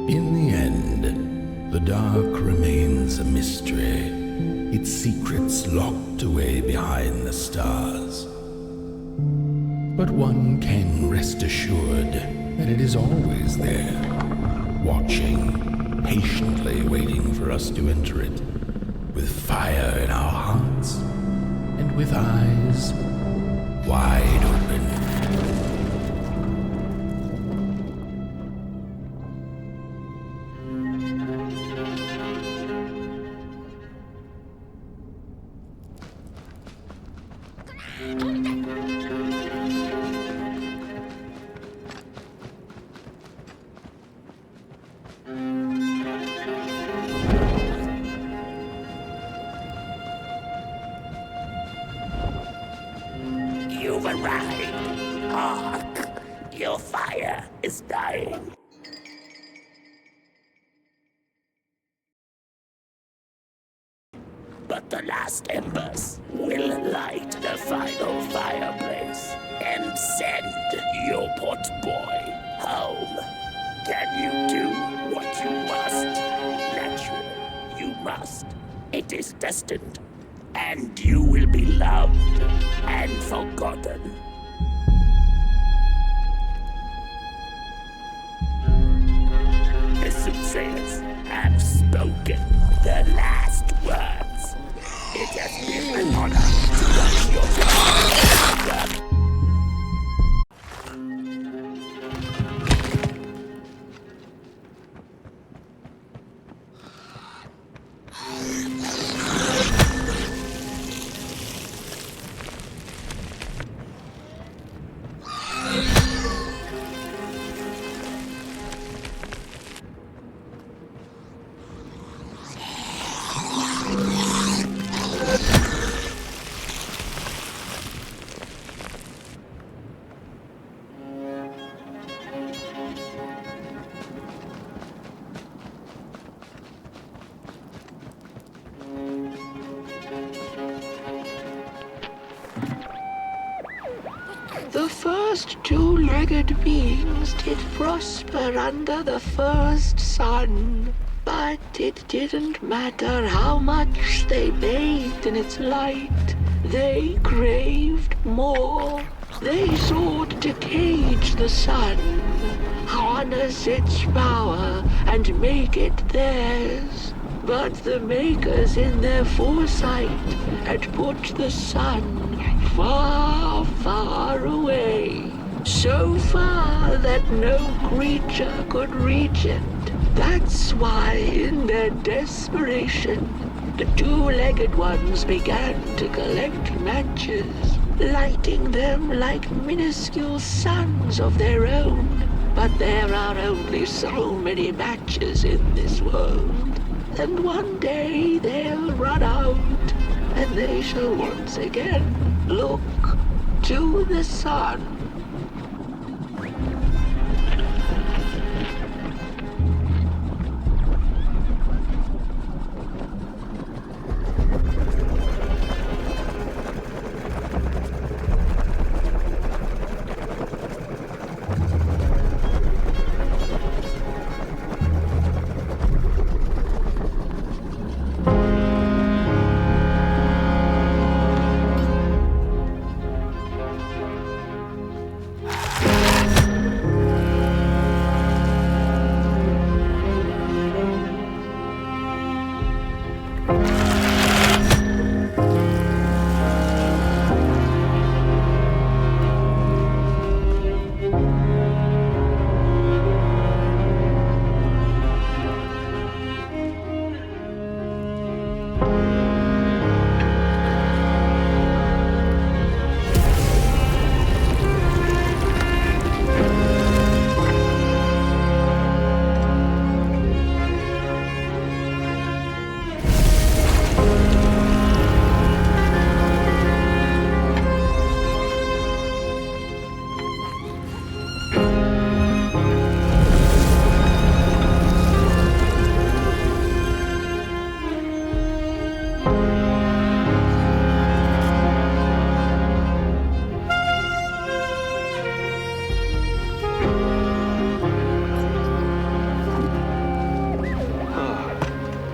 In the end, the dark remains a mystery, its secrets locked away behind the stars. But one can rest assured that it is always there, watching, patiently waiting for us to enter it, with fire in our hearts and with eyes wide open. You've arrived. Hark! Your fire is dying. But the the last embers will light the final fireplace and send your potboy home. Can you do what you must? Naturally, you must. It is destined, and you will be loved and forgotten. The soothsayers have spoken the last words. It has been an honor to run your path. The first two-legged beings did prosper under the first sun, but it didn't matter how much they bathed in its light. They craved more. They sought to cage the sun, harness its power, and make it theirs. But the makers in their foresight had put the sun far, far away. So far that no creature could reach it. That's why, in their desperation, the two-legged ones began to collect matches, lighting them like minuscule suns of their own. But there are only so many matches in this world, and one day they'll run out, and they shall once again look to the sun.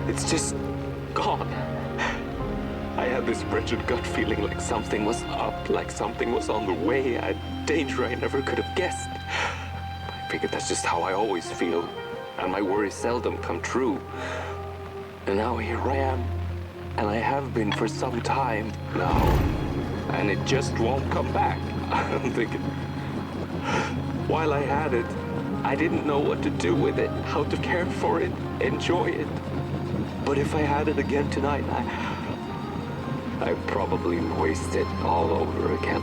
It's just gone. I had this wretched gut feeling like something was up, like something was on the way, a danger I never could have guessed. I figured that's just how I always feel, and my worries seldom come true. And now here I am, and I have been for some time now, and it just won't come back. I'm thinking, while I had it, I didn't know what to do with it, how to care for it, enjoy it. But if I had it again tonight, I'd probably waste it all over again.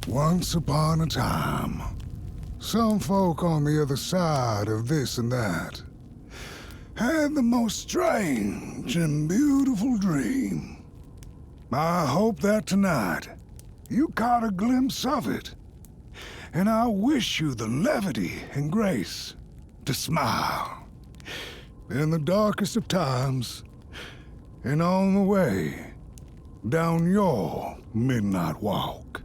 Once upon a time, some folk on the other side of this and that had the most strange and beautiful dream. I hope that tonight you caught a glimpse of it, and I wish you the levity and grace to smile in the darkest of times and on the way down your midnight walk.